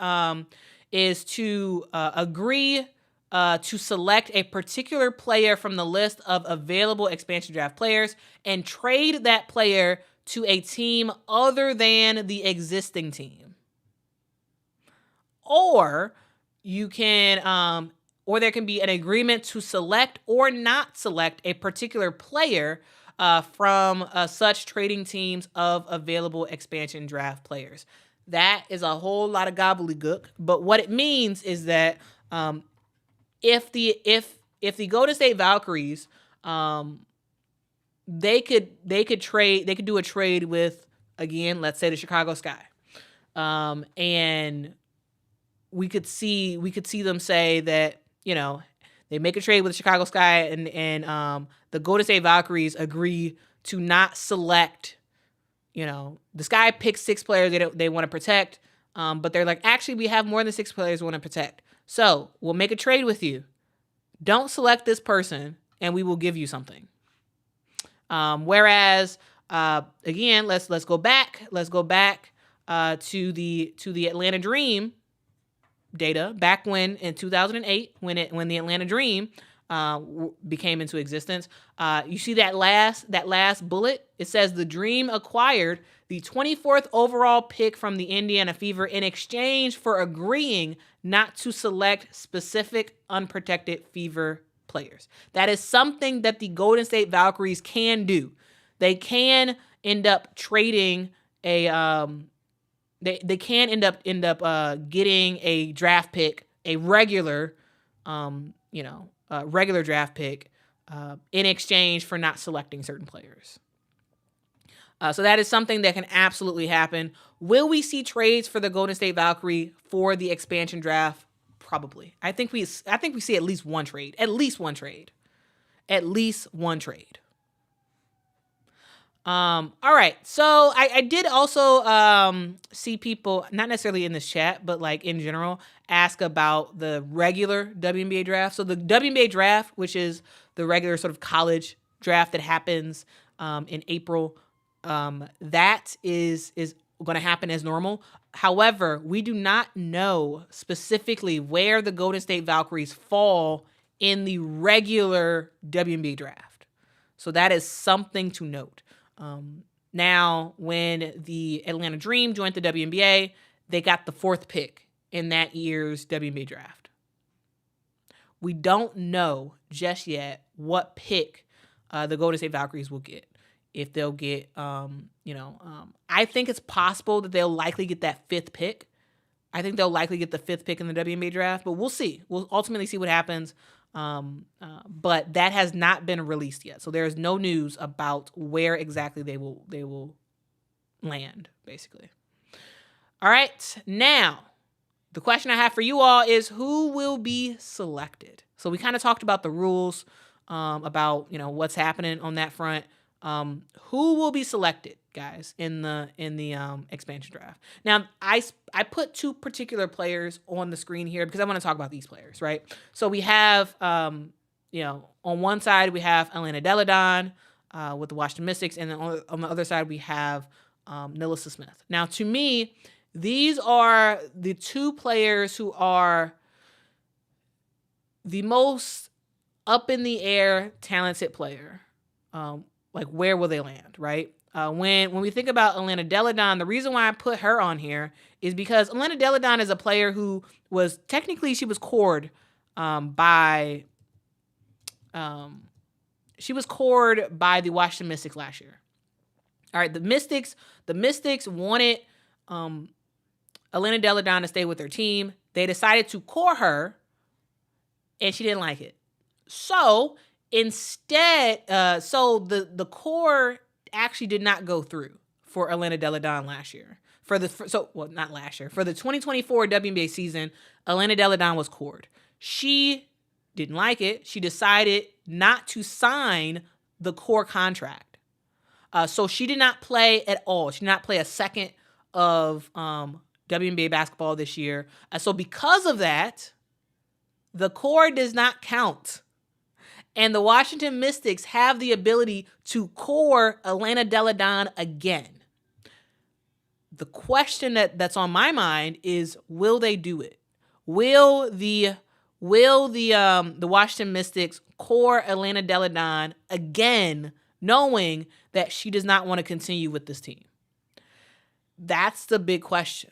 to agree to select a particular player from the list of available expansion draft players and trade that player to a team other than the existing team. Or you can, or there can be an agreement to select or not select a particular player from such trading teams of available expansion draft players. That is a whole lot of gobbledygook, but what it means is that if the Golden State Valkyries, they could do a trade with, again, let's say the Chicago Sky, and we could see them say that, they make a trade with the Chicago Sky, and the Golden State Valkyries agree to not select. The Sky picks 6 players they want to protect, but they're like, actually, we have more than 6 players we want to protect. So we'll make a trade with you. Don't select this person, and we will give you something. Whereas, again, let's go back. Let's go back to the Atlanta Dream data back when in 2008, when the Atlanta Dream became into existence. You see that last bullet? It says the Dream acquired the 24th overall pick from the Indiana Fever in exchange for agreeing not to select specific unprotected Fever players. That is something that the Golden State Valkyries can do. They can end up trading a they can end up getting a draft pick, a regular regular draft pick in exchange for not selecting certain players. So that is something that can absolutely happen. Will we see trades for the Golden State Valkyrie for the expansion draft? Probably. I think we see at least one trade. At least one trade. All right. So I did also see people, not necessarily in this chat, but like in general, ask about the regular WNBA draft. So the WNBA draft, which is the regular sort of college draft that happens in April, that is going to happen as normal. However, we do not know specifically where the Golden State Valkyries fall in the regular WNBA draft. So that is something to note. Now, when the Atlanta Dream joined the WNBA, they got the 4th pick in that year's WNBA draft. We don't know just yet what pick the Golden State Valkyries will get. If they'll get, I think it's possible that they'll likely get that 5th pick. I think they'll likely get the 5th pick in the WNBA draft, but we'll see. We'll ultimately see what happens. But that has not been released yet. So there is no news about where exactly they will land, basically. All right. Now, the question I have for you all is who will be selected? So we kind of talked about the rules, about, what's happening on that front. Who will be selected, guys, in the expansion draft? Now, I put 2 particular players on the screen here because I want to talk about these players, right? So we have, on one side we have Elena Delle Donne with the Washington Mystics, and then on the other side we have Nilissa Smith. Now, to me, these are the 2 players who are the most up in the air talented player. Like, where will they land, right? When we think about Elena Delle Donne, the reason why I put her on here is because Elena Delle Donne is a player who was technically, she was cored by the Washington Mystics last year. All right, the Mystics wanted Elena Delle Donne to stay with their team. They decided to core her, and she didn't like it. So instead, the core actually did not go through for Elena Delle Donne last year. Not last year. For the 2024 WNBA season, Elena Delle Donne was cored. She didn't like it. She decided not to sign the core contract. So she did not play at all. She did not play a second of WNBA basketball this year. So because of that, the core does not count. And the Washington Mystics have the ability to core Elena Delle Donne again. The question that's on my mind is, will they do it? Will the Washington Mystics core Elena Delle Donne again, knowing that she does not want to continue with this team? That's the big question.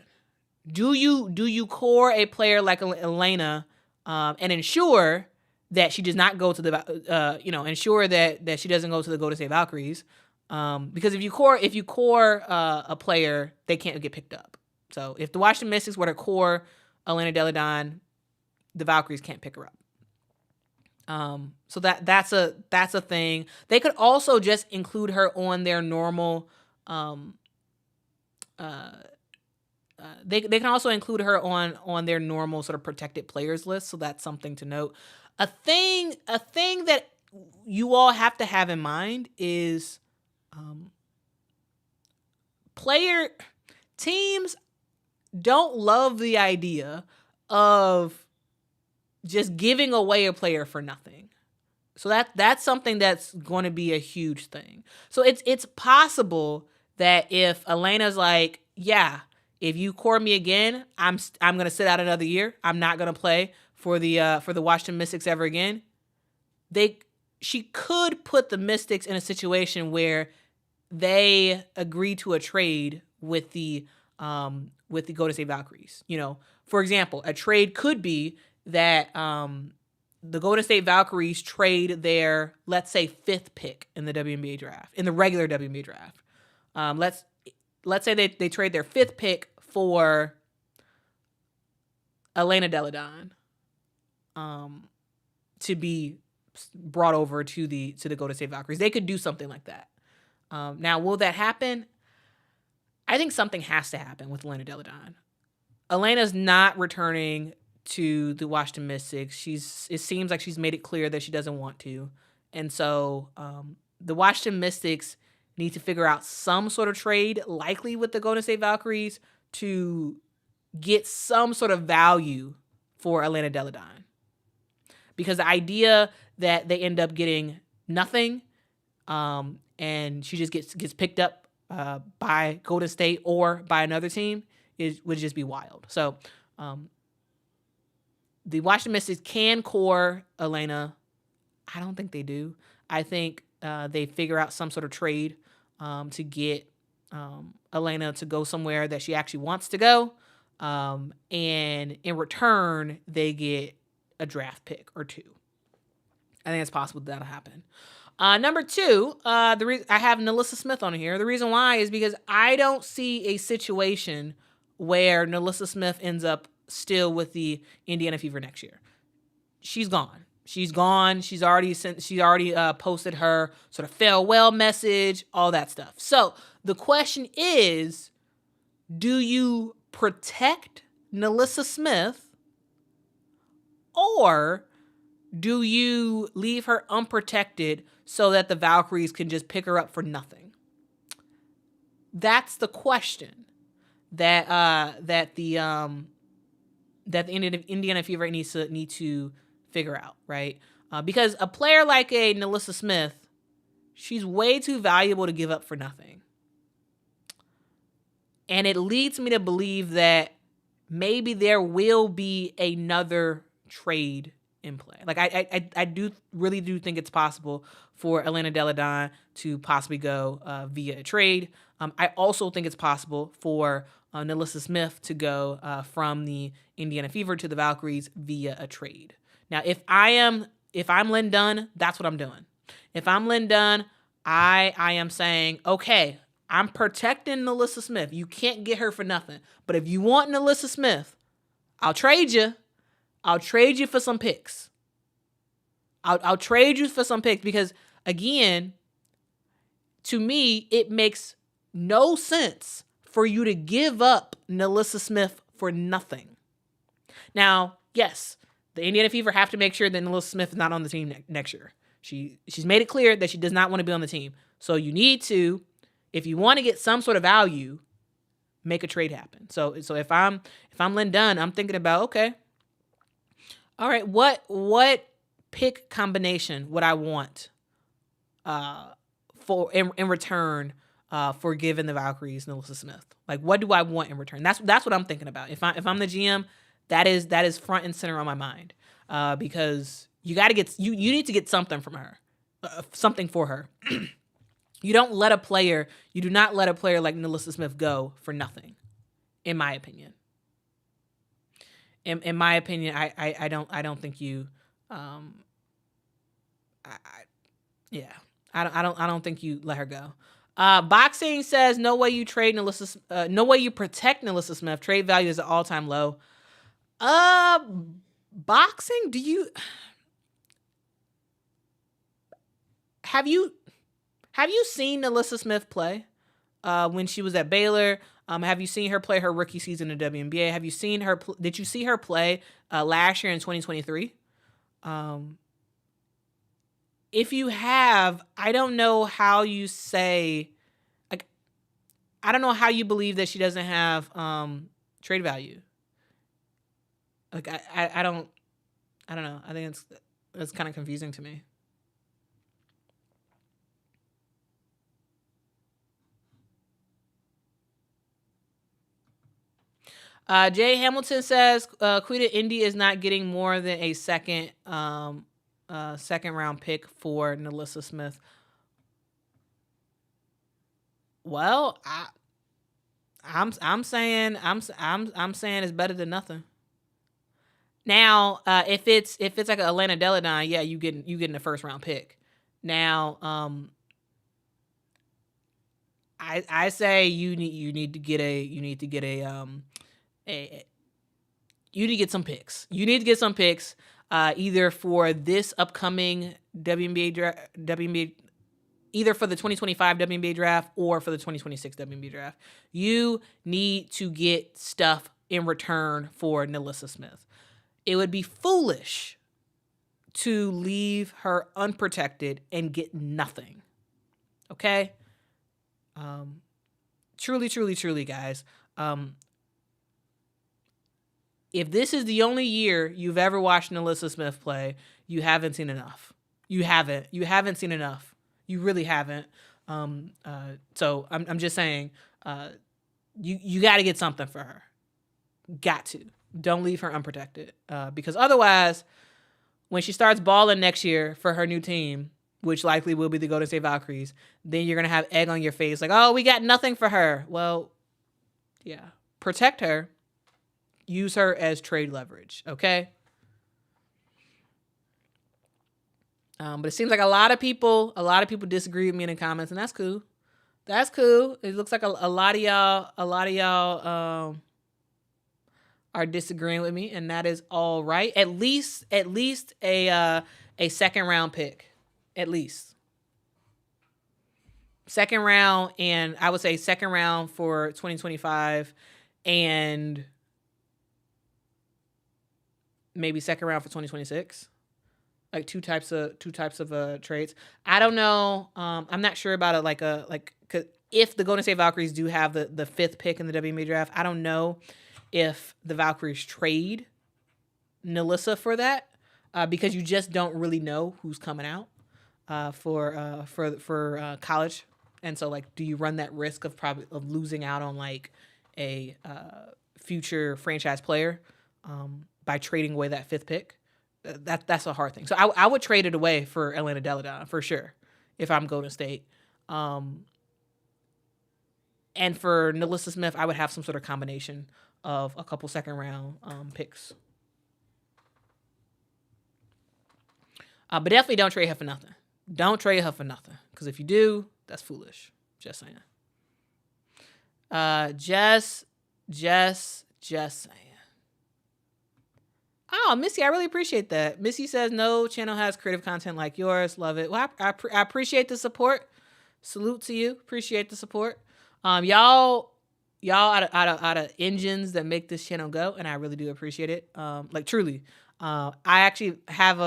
Do you core a player like Elena and ensure that she does not go to the ensure that she doesn't go to the Golden State Valkyries, because if you core a player, they can't get picked up. So if the Washington Mystics were to core Elena Delle Donne, the Valkyries can't pick her up. So that's a thing. They could also just include her on their normal. They can also include her on their normal sort of protected players list. So that's something to note. A thing that you all have to have in mind is player teams don't love the idea of just giving away a player for nothing. So that's something that's going to be a huge thing. So it's possible that if Elena's like, yeah, if you core me again, I'm going to sit out another year. I'm not going to play for the Washington Mystics ever again. She could put the Mystics in a situation where they agree to a trade with the Golden State Valkyries. For example, a trade could be that the Golden State Valkyries trade their, let's say, 5th pick in the WNBA draft, in the regular WNBA draft. Let's say they trade their 5th pick for Elena Delle Donne to be brought over to the Golden State Valkyries. They could do something like that. Now, will that happen? I think something has to happen with Elena Delle Donne. Elena's not returning to the Washington Mystics. It seems like she's made it clear that she doesn't want to. And so the Washington Mystics need to figure out some sort of trade, likely with the Golden State Valkyries, to get some sort of value for Elena Delle Donne. Because the idea that they end up getting nothing and she just gets picked up by Golden State or by another team would just be wild. So the Washington Mystics can core Elena. I don't think they do. I think they figure out some sort of trade to get Elena to go somewhere that she actually wants to go. And in return, they get a draft pick or 2. I think it's possible that'll happen. Number 2, I have NaLyssa Smith on here. The reason why is because I don't see a situation where NaLyssa Smith ends up still with the Indiana Fever next year. She's gone. She's already posted her sort of farewell message, all that stuff. So the question is, do you protect NaLyssa Smith, or do you leave her unprotected so that the Valkyries can just pick her up for nothing? That's the question that the Indiana Fever need to figure out, right? Because a player like a NaLyssa Smith, she's way too valuable to give up for nothing. And it leads me to believe that maybe there will be another trade in play. Like I really do think it's possible for Elena Delle Donne to possibly go via a trade. I also think it's possible for NaLyssa Smith to go from the Indiana Fever to the Valkyries via a trade. Now, if I'm Lynn Dunn, that's what I'm doing. If I'm Lynn Dunn, I am saying, okay, I'm protecting NaLyssa Smith. You can't get her for nothing. But if you want NaLyssa Smith, I'll trade you. I'll trade you for some picks. I'll trade you for some picks because, again, to me, it makes no sense for you to give up NaLyssa Smith for nothing. Now, yes, the Indiana Fever have to make sure that NaLyssa Smith is not on the team next year. She's made it clear that she does not want to be on the team. So you need to, if you want to get some sort of value, make a trade happen. So if I'm Lynn Dunn, I'm thinking about, okay, all right, what pick combination would I want for in return for giving the Valkyries NaLyssa Smith? Like, what do I want in return? That's what I'm thinking about. If I'm the GM, that is front and center on my mind, because you got to get you need to get something from her, something for her. You do not let a player like NaLyssa Smith go for nothing, in my opinion. In my opinion, I don't think you Yeah, I don't think you let her go. Boxing says no way you trade Nalissa. No way you protect Nalissa Smith. Trade value is at all time low. Boxing. Do you have you seen Nalissa Smith play? When she was at Baylor. Have you seen her play her rookie season in WNBA? Have you seen her? Did you see her play last year in 2023? If you have, I don't know how you say, like, I don't know how you believe that she doesn't have trade value. Like, I don't know. I think it's kind of confusing to me. Jay Hamilton says Quita Indy is not getting more than a second round pick for Nalissa Smith. Well, I'm saying it's better than nothing. Now, if it's like an Atlanta Deladon, yeah, you getting a first round pick. Now, I say you need to get some picks. You need to get some picks, either for this upcoming WNBA either for the 2025 WNBA draft or for the 2026 WNBA draft. You need to get stuff in return for Nalissa Smith. It would be foolish to leave her unprotected and get nothing. Okay? Truly, guys. If this is the only year you've ever watched Nalissa Smith play, you haven't seen enough. You haven't seen enough. You really haven't. So I'm just saying, you got to get something for her. Got to. Don't leave her unprotected. Because otherwise, when she starts balling next year for her new team, which likely will be the Golden State Valkyries, then you're going to have egg on your face. Like, oh, we got nothing for her. Well, yeah. Protect her. Use her as trade leverage. Okay? But it seems like a lot of people disagree with me in the comments, and that's cool. That's cool. It looks like a lot of y'all are disagreeing with me, and that is all right. At least a second round pick. At least. Second round, and I would say second round for 2025 and maybe second round for 2026. Like two types of trades. I don't know. I'm not sure about it. If the Golden State Valkyries do have the fifth pick in the WNBA draft, I don't know if the Valkyries trade Nalissa for that, because you just don't really know who's coming out for college, and so do you run that risk of losing out on a future franchise player by trading away that fifth pick? That's a hard thing. So I would trade it away for Atlanta Deladon for sure if I'm Golden State. And for Nalissa Smith, I would have some sort of combination of a couple second round picks. But definitely don't trade her for nothing. Don't trade her for nothing, because if you do, that's foolish. Just saying. Just saying. Oh, Missy, I really appreciate that. Missy says no channel has creative content like yours. Love it. Well, I appreciate the support. Salute to you. Appreciate the support. Y'all out of engines that make this channel go, and I really do appreciate it. Truly. I actually have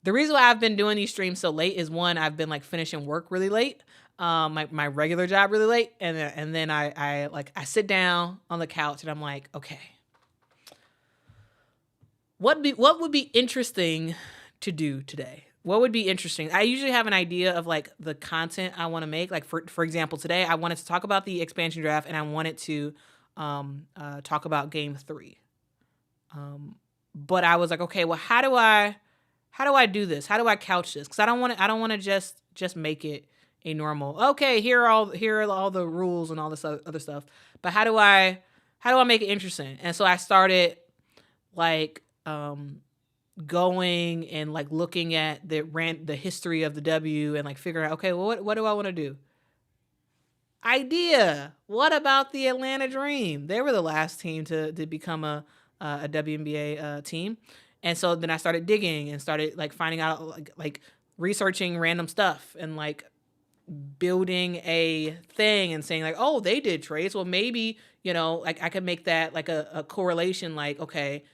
the reason why I've been doing these streams so late is, one, I've been finishing work really late. My regular job really late, and then I sit down on the couch and I'm like, okay, what would be interesting to do today? What would be interesting? I usually have an idea of the content I want to make. For example, today I wanted to talk about the expansion draft, and I wanted to talk about Game 3. But I was like, okay, well, how do I do this? How do I couch this? Because I don't want to just make it a normal, okay, here are all the rules and all this other stuff. But how do I make it interesting? And so I started going and like looking at the history of the W and like figuring out, okay, well, what do I want to do? Idea. What about the Atlanta Dream? They were the last team to become a WNBA team. And so then I started digging and started like finding out like researching random stuff and like building a thing and saying like, oh, they did trades. Well, maybe, like I could make that like a correlation, like, okay,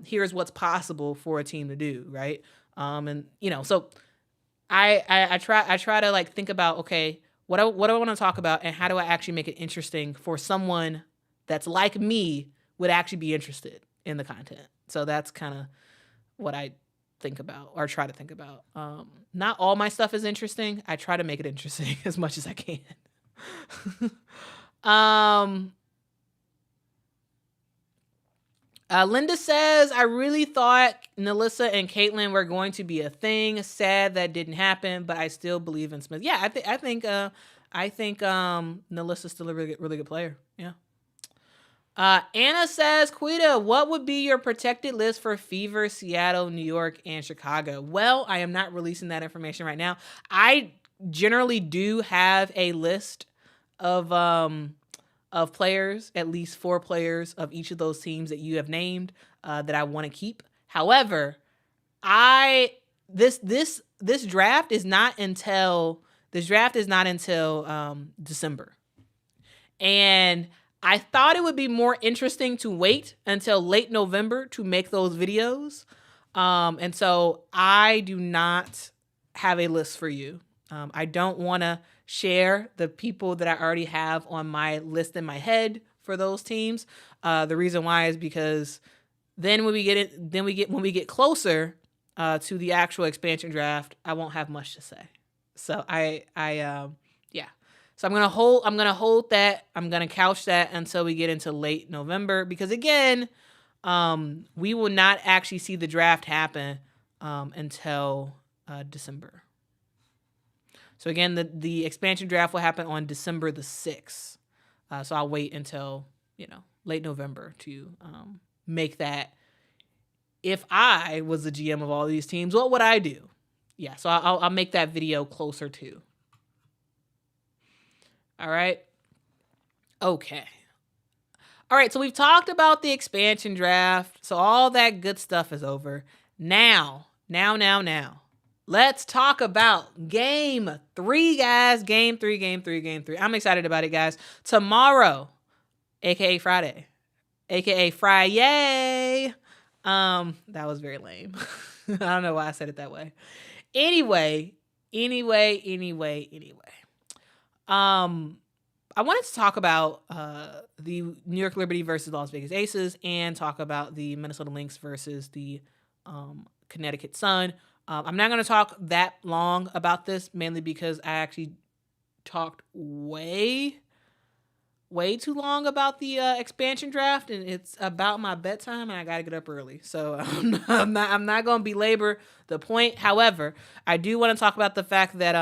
here's what's possible for a team to do. Right. And so I try to like think about, okay, what do I want to talk about and how do I actually make it interesting for someone that's like me would actually be interested in the content. So that's kind of what I think about or try to think about. Not all my stuff is interesting. I try to make it interesting as much as I can. Linda says, I really thought Nalissa and Caitlin were going to be a thing. Sad that didn't happen, but I still believe in Smith. Yeah, I think Nalissa's still a really good player. Yeah. Anna says, Quita, what would be your protected list for Fever, Seattle, New York, and Chicago? Well, I am not releasing that information right now. I generally do have a list of players, at least 4 players of each of those teams that you have named that I want to keep. However, this draft is not until December, and I thought it would be more interesting to wait until late November to make those videos, and so I do not have a list for you. I don't want to share the people that I already have on my list in my head for those teams. The reason why is because then when we get closer to the actual expansion draft, I won't have much to say. So yeah. So I'm gonna hold that. I'm gonna couch that until we get into late November, because again, we will not actually see the draft happen until December. So again, the expansion draft will happen on December the 6th. So I'll wait until, late November to make that. If I was the GM of all these teams, what would I do? Yeah, so I'll make that video closer to. All right. Okay. All right, so we've talked about the expansion draft. So all that good stuff is over. Now. Let's talk about game 3, guys. Game 3. I'm excited about it, guys. Tomorrow, aka Friday, aka Friday. That was very lame. I don't know why I said it that way. Anyway. I wanted to talk about the New York Liberty versus Las Vegas Aces and talk about the Minnesota Lynx versus the Connecticut Sun. I'm not going to talk that long about this, mainly because I actually talked way too long about the expansion draft, and it's about my bedtime, and I got to get up early. So I'm not going to belabor the point. However, I do want to talk about the fact that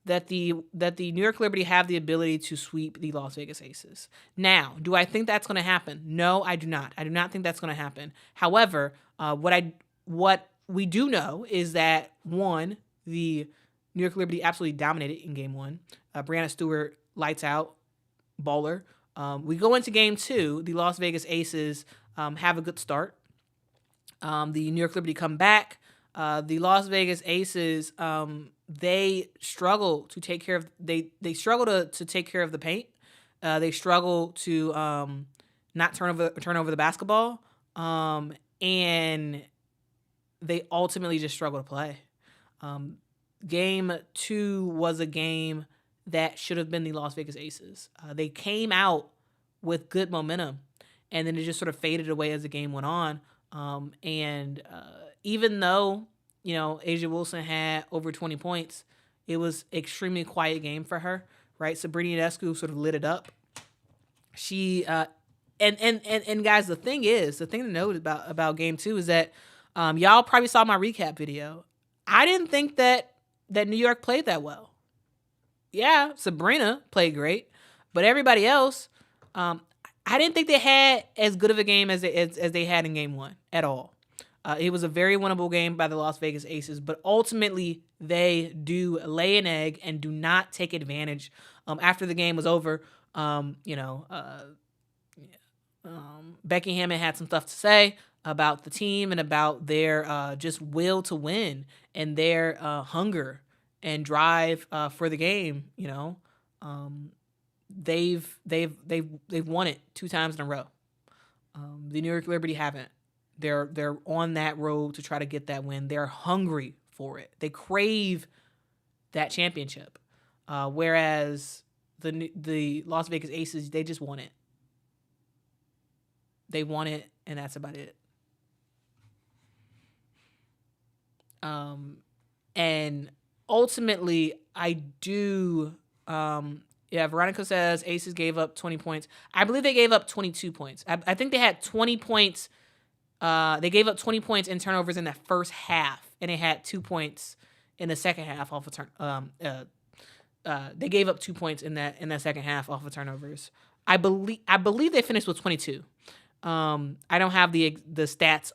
that the New York Liberty have the ability to sweep the Las Vegas Aces. Now, do I think that's going to happen? No, I do not. I do not think that's going to happen. However, what we do know is that, one, the New York Liberty absolutely dominated in Game 1. Brianna Stewart, lights out, baller. We go into Game 2. The Las Vegas Aces have a good start. The New York Liberty come back. The Las Vegas Aces, they struggle to take care of they struggle to take care of the paint. They struggle to not turn over the basketball, and they ultimately just struggle to play. Game 2 was a game that should have been the Las Vegas Aces. They came out with good momentum, and then it just sort of faded away as the game went on. And even though, Asia Wilson had over 20 points, it was extremely quiet game for her, right? Sabrina Ionescu sort of lit it up. She and guys, the thing to note about Game 2 is that y'all probably saw my recap video. I didn't think that New York played that well. Yeah, Sabrina played great, but everybody else, I didn't think they had as good of a game as they had in Game 1 at all. It was a very winnable game by the Las Vegas Aces, but ultimately they do lay an egg and do not take advantage. After the game was over, Becky Hammond had some stuff to say about the team and about their just will to win and their hunger and drive for the game. They've won it 2 times in a row. The New York Liberty haven't. They're on that road to try to get that win. They're hungry for it. They crave that championship. Whereas the Las Vegas Aces, they just want it. They want it, and that's about it. And ultimately, I do. Veronica says Aces gave up 20 points. I believe they gave up 22 points. I think they had 20 points. They gave up 20 points in turnovers in that first half, and they had 2 points in the second half off of they gave up 2 points in that second half off of turnovers. I believe they finished with 22. I don't have the stats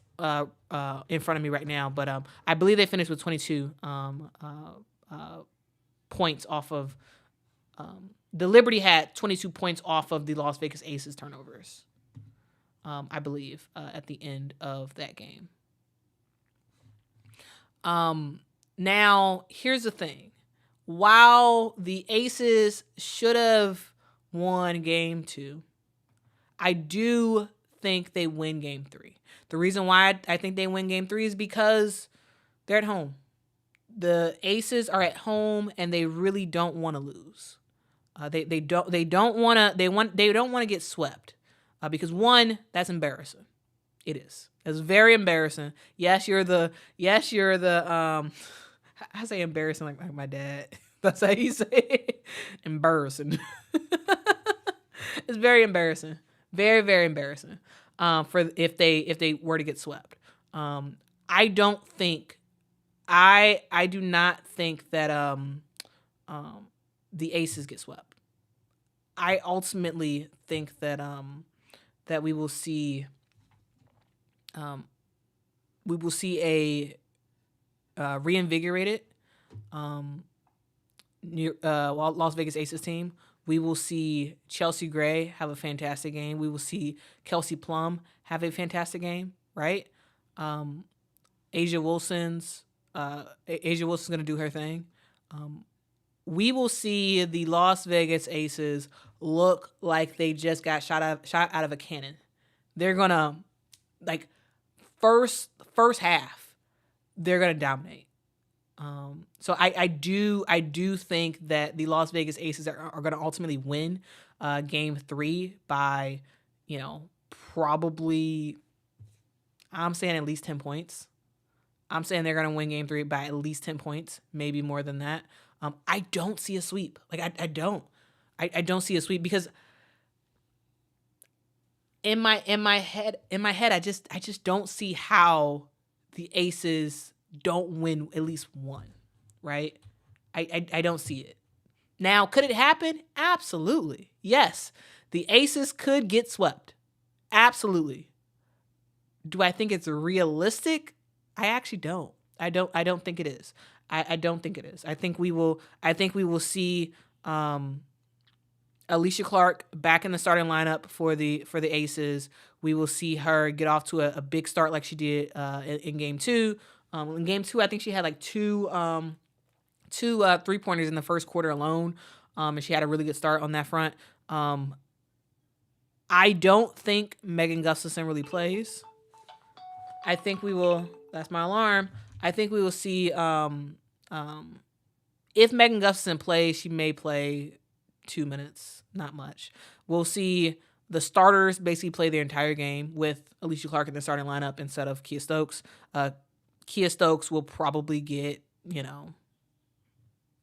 in front of me right now, but I believe they finished with 22 points off of. The Liberty had 22 points off of the Las Vegas Aces turnovers. I believe, at the end of that game. Now, here's the thing. While the Aces should have won Game 2, I do think they win Game 3. The reason why I think they win Game 3 is because they're at home. The Aces are at home, and they really don't want to lose. They don't want to get swept. Because one, that's embarrassing. It is. It's very embarrassing. Yes, you're the I say embarrassing like my dad. That's how he say it. Embarrassing. It's very embarrassing. Very, very embarrassing. For if they were to get swept. I do not think that the Aces get swept. I ultimately think that we will see a reinvigorated Las Vegas Aces team. We will see Chelsea Gray have a fantastic game. We will see Kelsey Plum have a fantastic game, right? Asia Wilson's going to do her thing. We will see the Las Vegas Aces look like they just got shot out of a cannon. They're gonna first half, they're gonna dominate. So I do think that the Las Vegas Aces are gonna ultimately win Game 3 by, probably, I'm saying at least 10 points. I'm saying they're gonna win Game 3 by at least 10 points, maybe more than that. I don't see a sweep. I don't see a sweep because in my head, I just don't see how the Aces don't win at least one, right? I don't see it. Now, could it happen? Absolutely. Yes. The Aces could get swept. Absolutely. Do I think it's realistic? I actually don't. I don't think it is. I don't think it is. I think we will see Alicia Clark back in the starting lineup for the Aces. We will see her get off to a big start like she did in Game 2. In Game 2, I think she had like two 3-pointers in the first quarter alone, and she had a really good start on that front. I don't think Megan Gustafson really plays. I think we will. That's my alarm. I think we will see if Megan Gustafson plays, she may play 2 minutes, not much. We'll see the starters basically play their entire game with Alicia Clark in the starting lineup instead of Kia Stokes. Kia Stokes will probably get,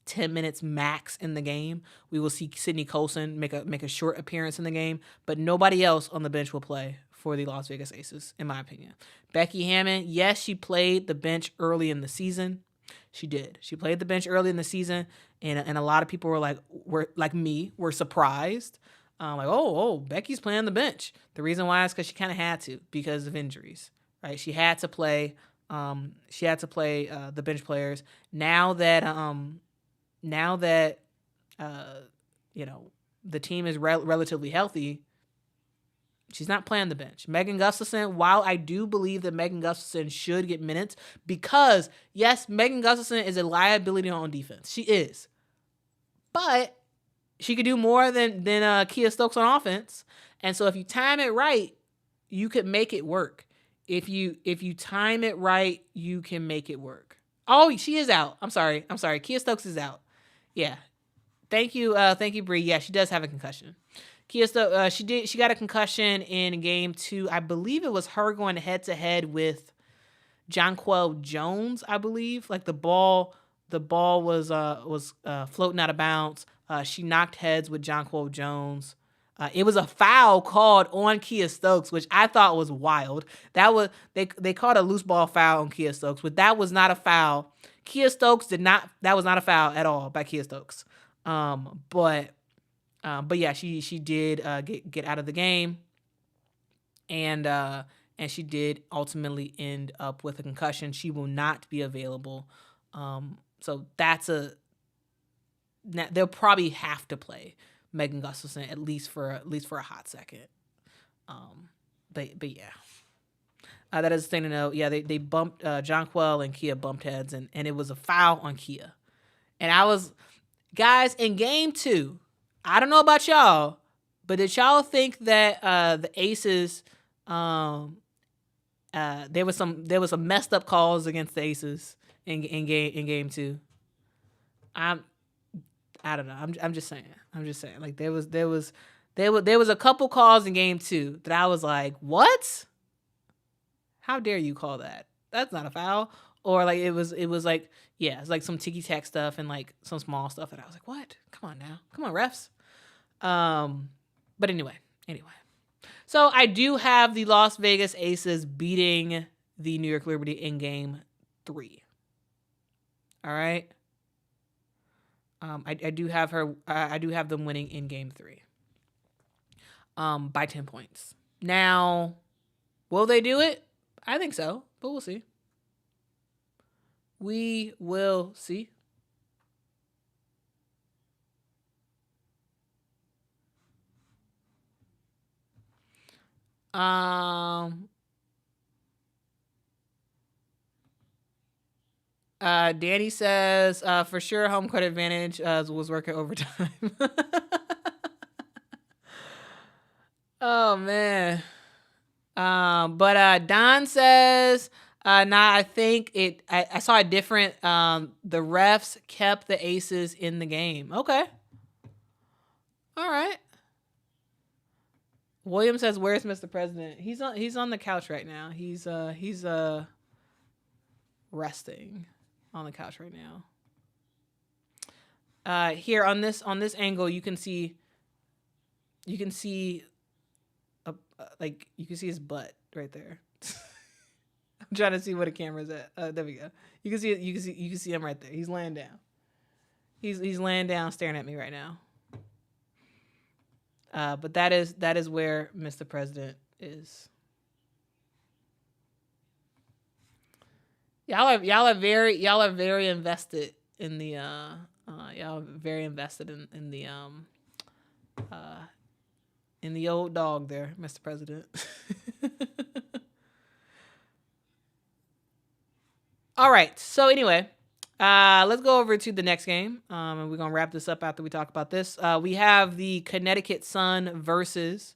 10 minutes max in the game. We will see Sydney Colson make a short appearance in the game, but nobody else on the bench will play for the Las Vegas Aces, in my opinion. Becky Hammond, yes, she played the bench early in the season. She did. She played the bench early in the season, and a lot of people were surprised. Becky's playing the bench. The reason why is because she kind of had to because of injuries. right? She had to play. The bench players. Now that you know, the team is relatively healthy, she's not playing the bench. Megan Gustafson, while I do believe that Megan Gustafson should get minutes, because yes, Megan Gustafson is a liability on defense. She is. But she could do more than Kia Stokes on offense. And so if you time it right, you could make it work. If you time it right, you can make it work. Oh, she is out. I'm sorry. Kia Stokes is out. Yeah. Thank you, Bree. Yeah, she does have a concussion. Kia Stokes, she got a concussion in game 2. I believe it was her going head to head with Jonquel Jones. I believe like the ball was floating out of bounds. She knocked heads with Jonquel Jones. It was a foul called on Kia Stokes, which I thought was wild. That was they called a loose ball foul on Kia Stokes, but that was not a foul. Kia Stokes that was not a foul at all by Kia Stokes. But yeah, she did get out of the game, and she did ultimately end up with a concussion. She will not be available. So they'll probably have to play Megan Gustafson at least for a hot second. But yeah. That is the thing to know. Yeah, they bumped Jonquel and Kia bumped heads, and it was a foul on Kia. And I was, guys, in game 2, I don't know about y'all, but did y'all think that the Aces, there was some messed up calls against the Aces in game 2? I don't know. I'm just saying. Like there was a couple calls in game 2 that I was like, what? How dare you call that? That's not a foul. Or like it was like, yeah, it's like some ticky tack stuff and like some small stuff that I was like, what? Come on now. Come on, refs. But anyway. So I do have the Las Vegas Aces beating the New York Liberty in game 3. All right. I do have them winning in game 3. By 10 points. Now, will they do it? I think so, but we'll see. We will see. Danny says, for sure home court advantage was working overtime. Oh man. But Don says, nah, I think I saw it different. The refs kept the Aces in the game. Okay. All right. William says, where's Mr. President? He's on the couch right now. He's resting on the couch right now. Here on this angle, you can see you can see his butt right there. I'm trying to see where the camera's at. There we go. You can see it. You can see him right there. He's laying down. He's laying down, staring at me right now. But that is where Mr. President is. Y'all are very invested in the in the old dog there, Mr. President. All right. So anyway, let's go over to the next game, and we're gonna wrap this up after we talk about this. We have the Connecticut Sun versus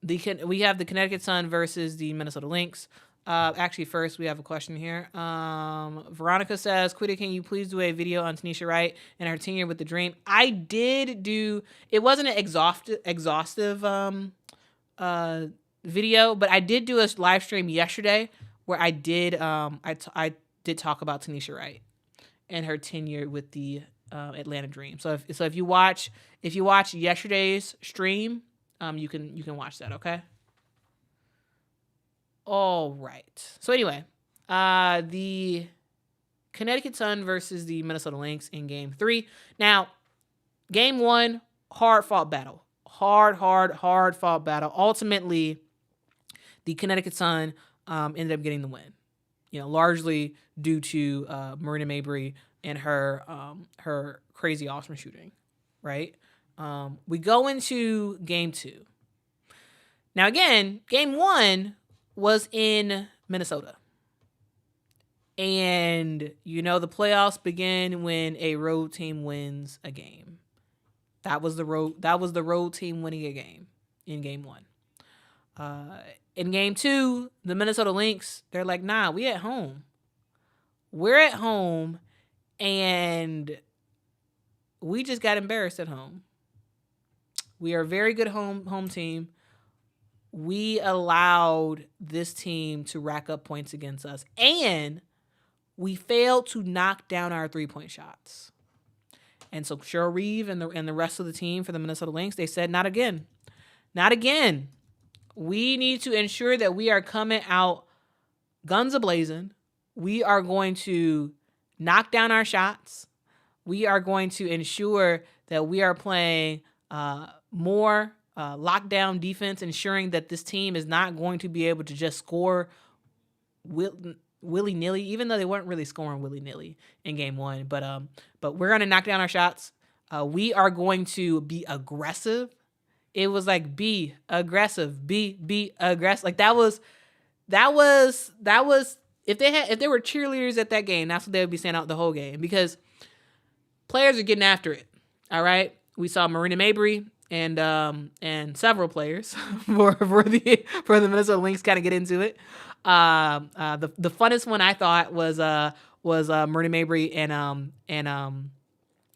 we have the Connecticut Sun versus the Minnesota Lynx. Actually, first we have a question here. Veronica says, Quita, can you please do a video on Tanisha Wright and her tenure with the Dream? I did do. It wasn't an exhaustive video, but I did do a live stream yesterday where I did I did talk about Tanisha Wright and her tenure with the Atlanta Dream. So if you watch yesterday's stream, you can watch that. Okay. All right. So anyway, the Connecticut Sun versus the Minnesota Lynx in game 3. Now, game 1, hard fought battle. hard fought battle. Ultimately, the Connecticut Sun ended up getting the win, largely due to Marina Mabrey and her crazy awesome shooting, right? We go into game 2. Now, again, game 1 was in Minnesota. And, the playoffs begin when a road team wins a game. That was the road team winning a game in game 1. In game 2, the Minnesota Lynx, they're like, nah, we at home. We're at home, and we just got embarrassed at home. We are a very good home team. We allowed this team to rack up points against us, and we failed to knock down our 3-point shots. And so Cheryl Reeve and the rest of the team for the Minnesota Lynx, they said, not again. Not again. We need to ensure that we are coming out guns a-blazing. We are going to knock down our shots. We are going to ensure that we are playing more lockdown defense, ensuring that this team is not going to be able to just score willy-nilly, even though they weren't really scoring willy-nilly in game 1. But we're going to knock down our shots. We are going to be aggressive. It was like, be aggressive, be aggressive. Like that was if there were cheerleaders at that game, that's what they would be saying out the whole game, because players are getting after it. All right. We saw Marina Mabrey and several players for the Minnesota Lynx kind of get into it. The funnest one I thought was Marina Mabrey and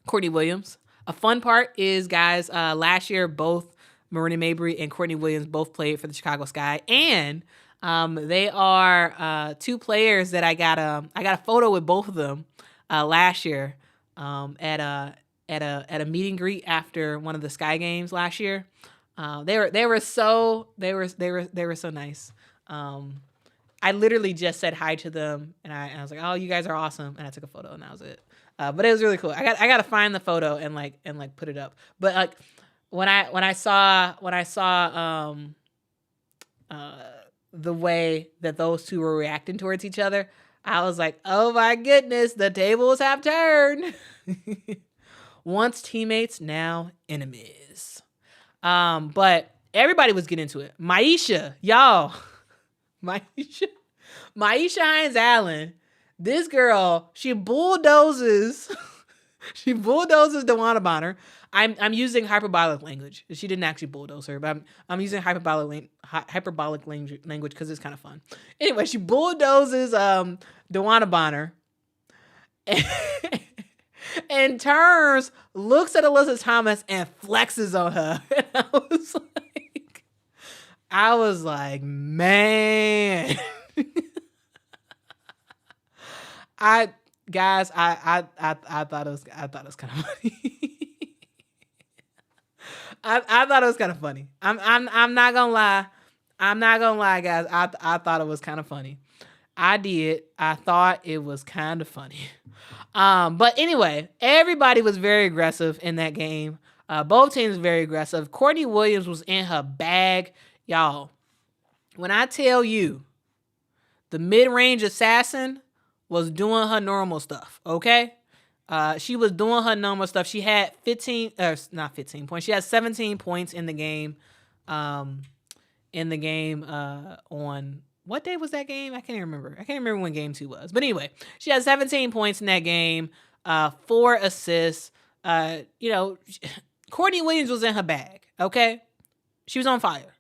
Courtney Williams. A fun part is, guys, last year both Marina Mabrey and Courtney Williams both played for the Chicago Sky, and they are 2 players that I got a photo with both of them last year at a meet and greet after one of the Sky games last year. They were so nice. I literally just said hi to them, and I was like, "Oh, you guys are awesome," and I took a photo, and that was it. But it was really cool. I got to find the photo and put it up. But like when I saw the way that those 2 were reacting towards each other, I was like, "Oh my goodness, the tables have turned." Once teammates, now enemies. But everybody was getting into it. Maisha, y'all. Maisha Hines-Allen. This girl, she bulldozes DeWanna Bonner. I'm using hyperbolic language. She didn't actually bulldoze her, but I'm using hyperbolic language because it's kind of fun. Anyway, she bulldozes DeWanna Bonner. And turns, looks at Alyssa Thomas, and flexes on her. And I was like, man. I thought it was kind of funny. I thought it was kind of funny. I'm not gonna lie. Guys. I thought it was kind of funny. I did. I thought it was kind of funny. But anyway, everybody was very aggressive in that game. Both teams were very aggressive. Courtney Williams was in her bag. Y'all, when I tell you the mid-range assassin was doing her normal stuff, okay? She was doing her normal stuff. She had not 15 points. She had 17 points in the game. On what day was that game? I can't even remember. I can't remember when game 2 was. But anyway, she had 17 points in that game, 4 assists. Courtney Williams was in her bag, okay? She was on fire.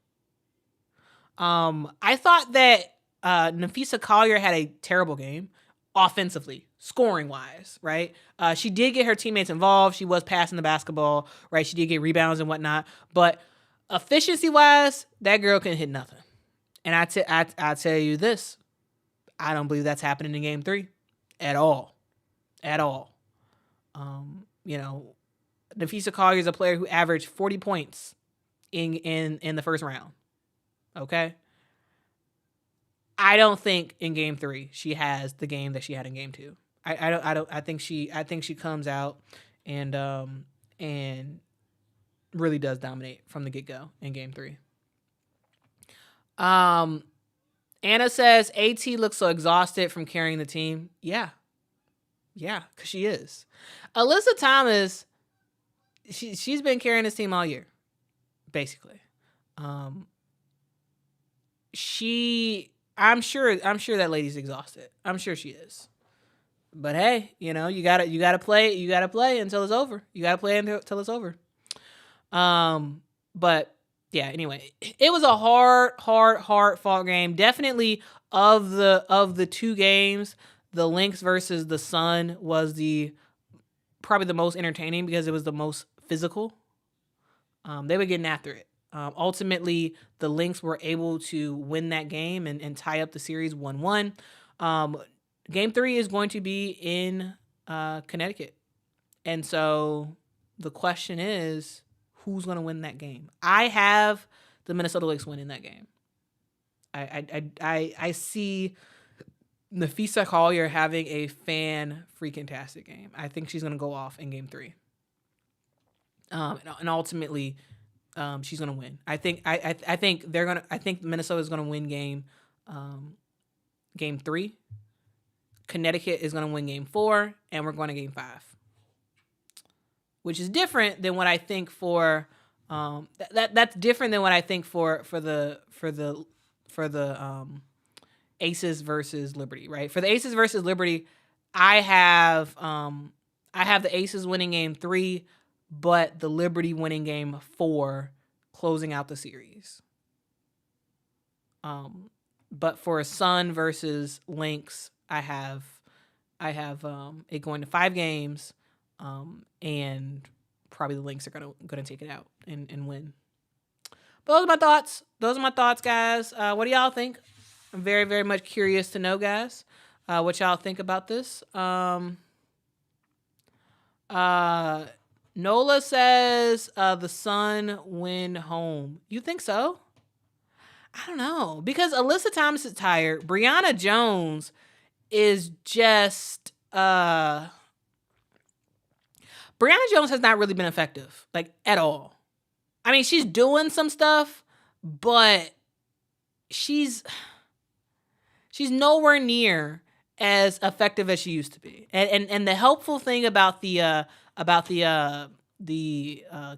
I thought that Nafisa Collier had a terrible game offensively, scoring-wise, right? She did get her teammates involved. She was passing the basketball, right? She did get rebounds and whatnot. But efficiency-wise, that girl couldn't hit nothing. And I tell you this, I don't believe that's happening in game 3 at all. At all. Nafisa Collier is a player who averaged 40 points in the first round. Okay? I don't think in game 3 she has the game that she had in game 2. I think she comes out and really does dominate from the get-go in game 3. Anna says, AT looks so exhausted from carrying the team. Yeah, because she is. Alyssa Thomas, she's been carrying this team all year, basically. I'm sure that lady's exhausted. I'm sure she is. But hey, you gotta play until it's over. You gotta play until it's over. But yeah, anyway, it was a hard fought game. Definitely of the 2 games, the Lynx versus the Sun was probably the most entertaining because it was the most physical. They were getting after it. Ultimately, the Lynx were able to win that game and tie up the series 1-1. Game 3 is going to be in Connecticut. And so the question is, who's going to win that game? I have the Minnesota Lynx winning that game. I see Nafisa Collier having a fan-freaking-tastic game. I think she's going to go off in game 3. And ultimately, she's going to win. I think Minnesota is going to win game 3. Connecticut is going to win game 4, and we're going to game 5. Which is different than what I think for that's different than what I think for the Aces versus Liberty, right? For the Aces versus Liberty, I have the Aces winning game 3, but the Liberty winning game 4, closing out the series. But for Sun versus Lynx, I have it going to 5 games. And probably the Lynx are gonna take it out and win. But those are my thoughts, guys. What do y'all think? I'm very, very much curious to know, guys, what y'all think about this. Nola says the Sun win home. You think so? I don't know, because Alyssa Thomas is tired. Brianna Jones is just Brianna Jones has not really been effective, like, at all. I mean, she's doing some stuff, but she's nowhere near as effective as she used to be. And the helpful thing about the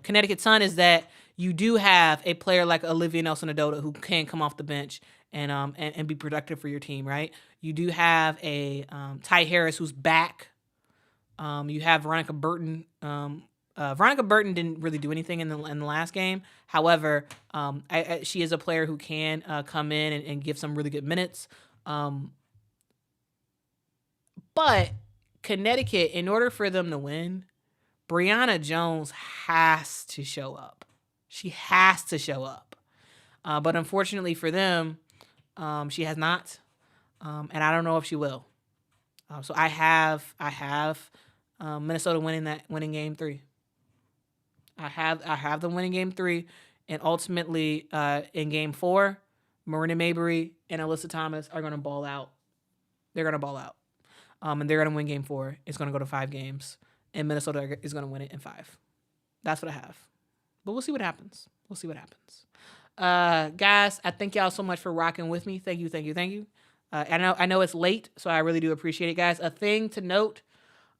Connecticut Sun is that you do have a player like Olivia Nelson-Ododa who can come off the bench and be productive for your team, right? You do have a Ty Harris who's back. You have Veronica Burton. Veronica Burton didn't really do anything in the last game. However, she is a player who can come in and give some really good minutes. But Connecticut, in order for them to win, Brianna Jones has to show up. She has to show up. But unfortunately for them, she has not. And I don't know if she will. So I have Minnesota winning game 3. I have them winning game 3, and ultimately in game 4, Marina Mabrey and Alyssa Thomas are going to ball out. They're going to ball out, and they're going to win game 4. It's going to go to 5 games, and Minnesota is going to win it in 5. That's what I have, but we'll see what happens. Guys, I thank y'all so much for rocking with me. Thank you. I know it's late, so I really do appreciate it, guys. A thing to note,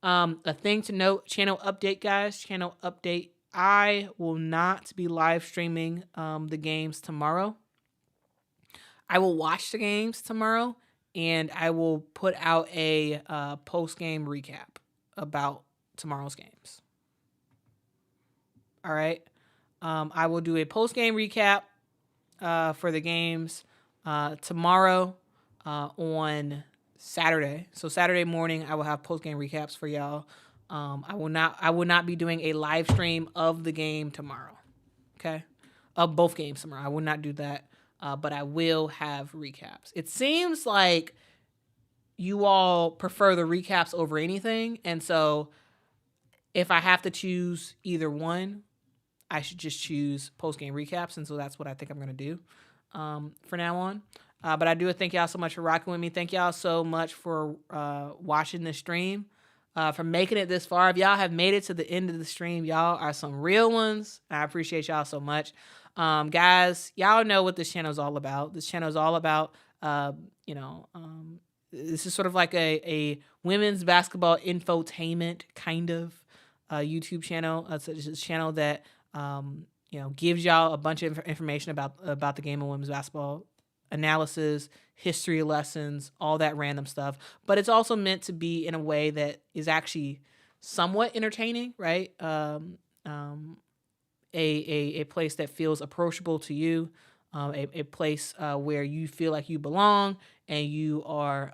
channel update, guys. Channel update. I will not be live streaming the games tomorrow. I will watch the games tomorrow, and I will put out a post-game recap about tomorrow's games. All right? I will do a post-game recap for the games tomorrow on Saturday. So Saturday morning, I will have post-game recaps for y'all. I will not be doing a live stream of the game tomorrow. Okay? Of both games tomorrow. I will not do that. But I will have recaps. It seems like you all prefer the recaps over anything. And so if I have to choose either one, I should just choose post-game recaps. And so that's what I think I'm going to do for now on. But I do thank y'all so much for rocking with me. Thank y'all so much for watching this stream. for making it this far. If y'all have made it to the end of the stream, y'all are some real ones. I appreciate y'all so much. Guys, y'all know what this channel is all about. This channel is all about, this is sort of like a women's basketball infotainment kind of YouTube channel. It's a channel that, gives y'all a bunch of information about the game of women's basketball, analysis, history lessons, all that random stuff. But it's also meant to be in a way that is actually somewhat entertaining, right? A place that feels approachable to you, a place where you feel like you belong and you are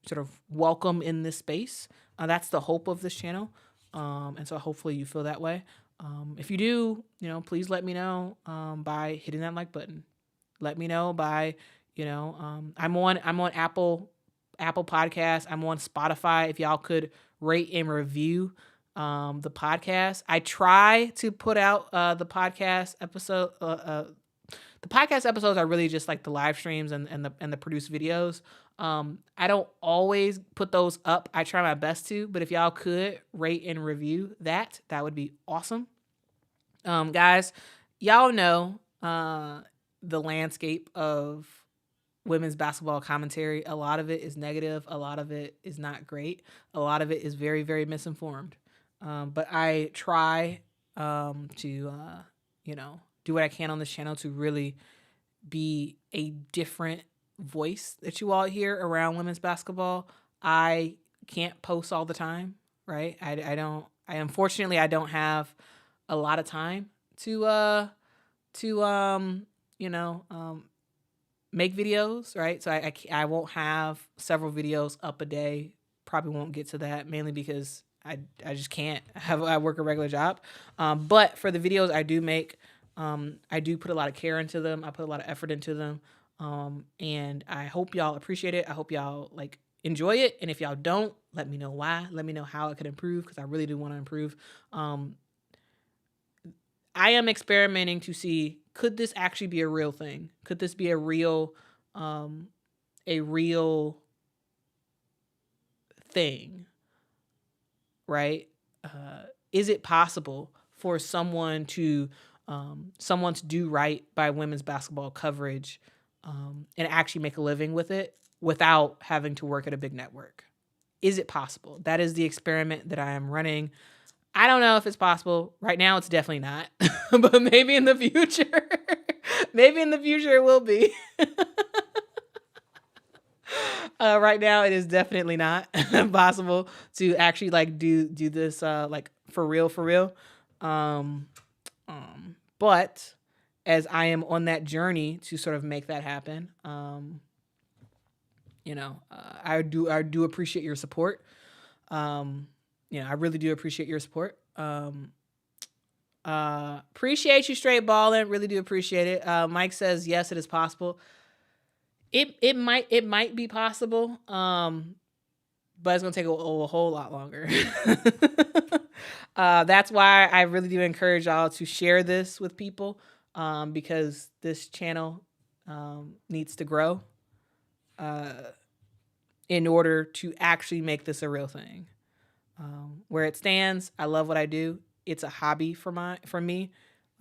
sort of welcome in this space. That's the hope of this channel, and so hopefully you feel that way. If you do, please let me know by hitting that like button. Let me know by, I'm on Apple Podcasts. I'm on Spotify. If y'all could rate and review the podcast. I try to put out the podcast episode. The podcast episodes are really just like the live streams and the produced videos. I don't always put those up. I try my best to, but if y'all could rate and review that would be awesome. Guys, y'all know the landscape of women's basketball commentary. A lot of it is negative. A lot of it is not great. A lot of it is very, very misinformed. But I try to, do what I can on this channel to really be a different voice that you all hear around women's basketball. I can't post all the time, right? Unfortunately, I don't have a lot of time to make videos, right? So I won't have several videos up a day. Probably won't get to that, mainly because I just can't. I work a regular job. But for the videos I do make, I do put a lot of care into them. I put a lot of effort into them. And I hope y'all appreciate it. I hope y'all enjoy it. And if y'all don't, let me know why. Let me know how it could improve, because I really do want to improve. I am experimenting to see, could this actually be a real thing? Could this be a real thing, right? Is it possible for someone to do right by women's basketball coverage and actually make a living with it without having to work at a big network? Is it possible? That is the experiment that I am running. I don't know if it's possible. Right now, it's definitely not. But maybe in the future, it will be. Right now, it is definitely not possible to actually do this for real. But as I am on that journey to sort of make that happen, I do appreciate your support. I really do appreciate your support. Appreciate you straight balling. Really do appreciate it. Mike says, yes, it is possible. It might be possible. But it's going to take a whole lot longer. That's why I really do encourage y'all to share this with people, because this channel needs to grow in order to actually make this a real thing. Where it stands, I love what I do. It's a hobby for me.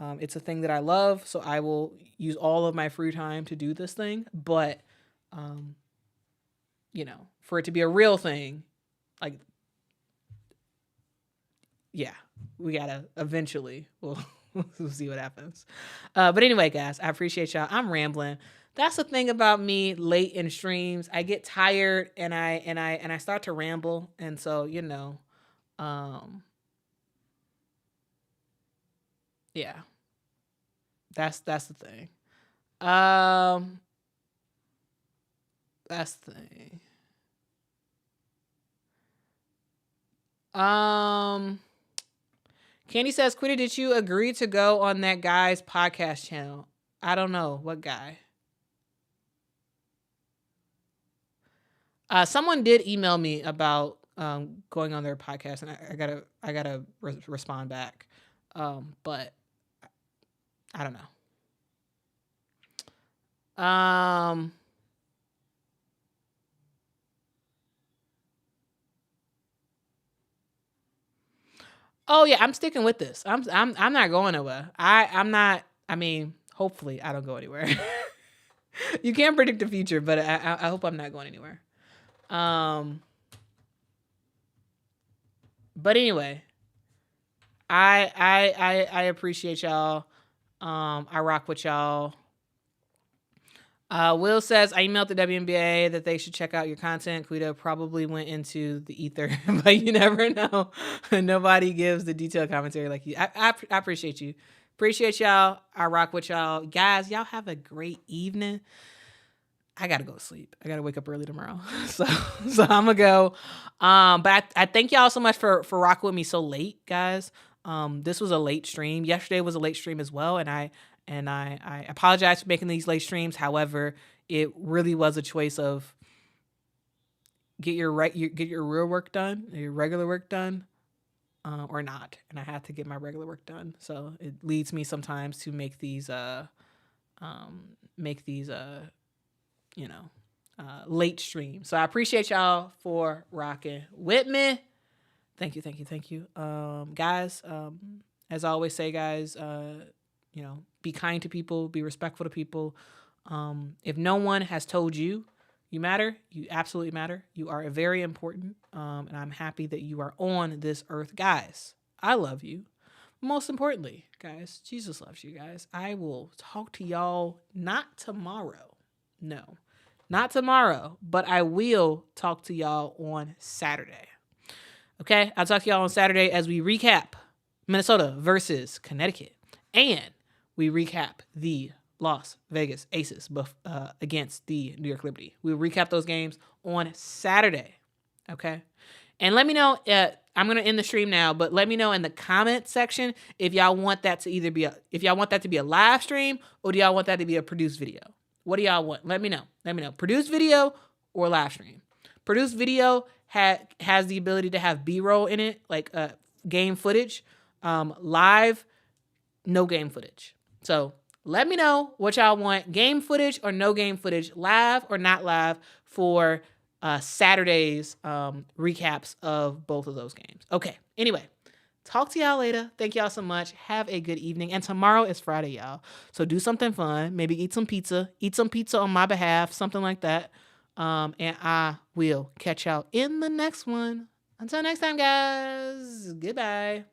It's a thing that I love, so I will use all of my free time to do this thing. But, for it to be a real thing, we gotta eventually, we'll see what happens. But anyway, guys, I appreciate y'all. I'm rambling. That's the thing about me late in streams. I get tired and I start to ramble, and so yeah, that's the thing. That's the thing. Candy says, Quita, did you agree to go on that guy's podcast channel? I don't know. What guy? Someone did email me about going on their podcast, and I gotta respond back. But I don't know. Oh yeah, I'm sticking with this. I'm not going nowhere. I'm not. I mean, hopefully I don't go anywhere. You can't predict the future, but I hope I'm not going anywhere. But anyway, I appreciate y'all. I rock with y'all. Will says, I emailed the WNBA that they should check out your content. Quita probably went into the ether, but you never know. Nobody gives the detailed commentary like you. I appreciate you. Appreciate y'all. I rock with y'all. Guys, y'all have a great evening. I gotta go to sleep. I gotta wake up early tomorrow. So I'm gonna go. But I thank y'all so much for rocking with me so late, guys. This was a late stream. Yesterday was a late stream as well, and I apologize for making these late streams. However, it really was a choice of get your real work done, your regular work done, or not. And I had to get my regular work done. So it leads me sometimes to make these late streams. So I appreciate y'all for rocking with me. Thank you. Guys, as I always say, guys, be kind to people, be respectful to people. If no one has told you, you matter, you absolutely matter. You are very important. And I'm happy that you are on this earth. Guys, I love you. Most importantly, guys, Jesus loves you guys. I will talk to y'all not tomorrow. No, not tomorrow, but I will talk to y'all on Saturday. Okay, I'll talk to y'all on Saturday as we recap Minnesota versus Connecticut. And we recap the Las Vegas Aces against the New York Liberty. We'll recap those games on Saturday. Okay? And let me know, I'm going to end the stream now, but let me know in the comment section if y'all want that to either be a live stream or do y'all want that to be a produced video? What do y'all want? Let me know. Produced video or live stream. Produced video has the ability to have B-roll in it, like game footage. Live, no game footage. So let me know what y'all want, game footage or no game footage, live or not live for Saturday's recaps of both of those games. Okay, anyway, talk to y'all later. Thank y'all so much. Have a good evening. And tomorrow is Friday, y'all. So do something fun. Maybe eat some pizza. Eat some pizza on my behalf, something like that. And I will catch y'all in the next one. Until next time, guys. Goodbye.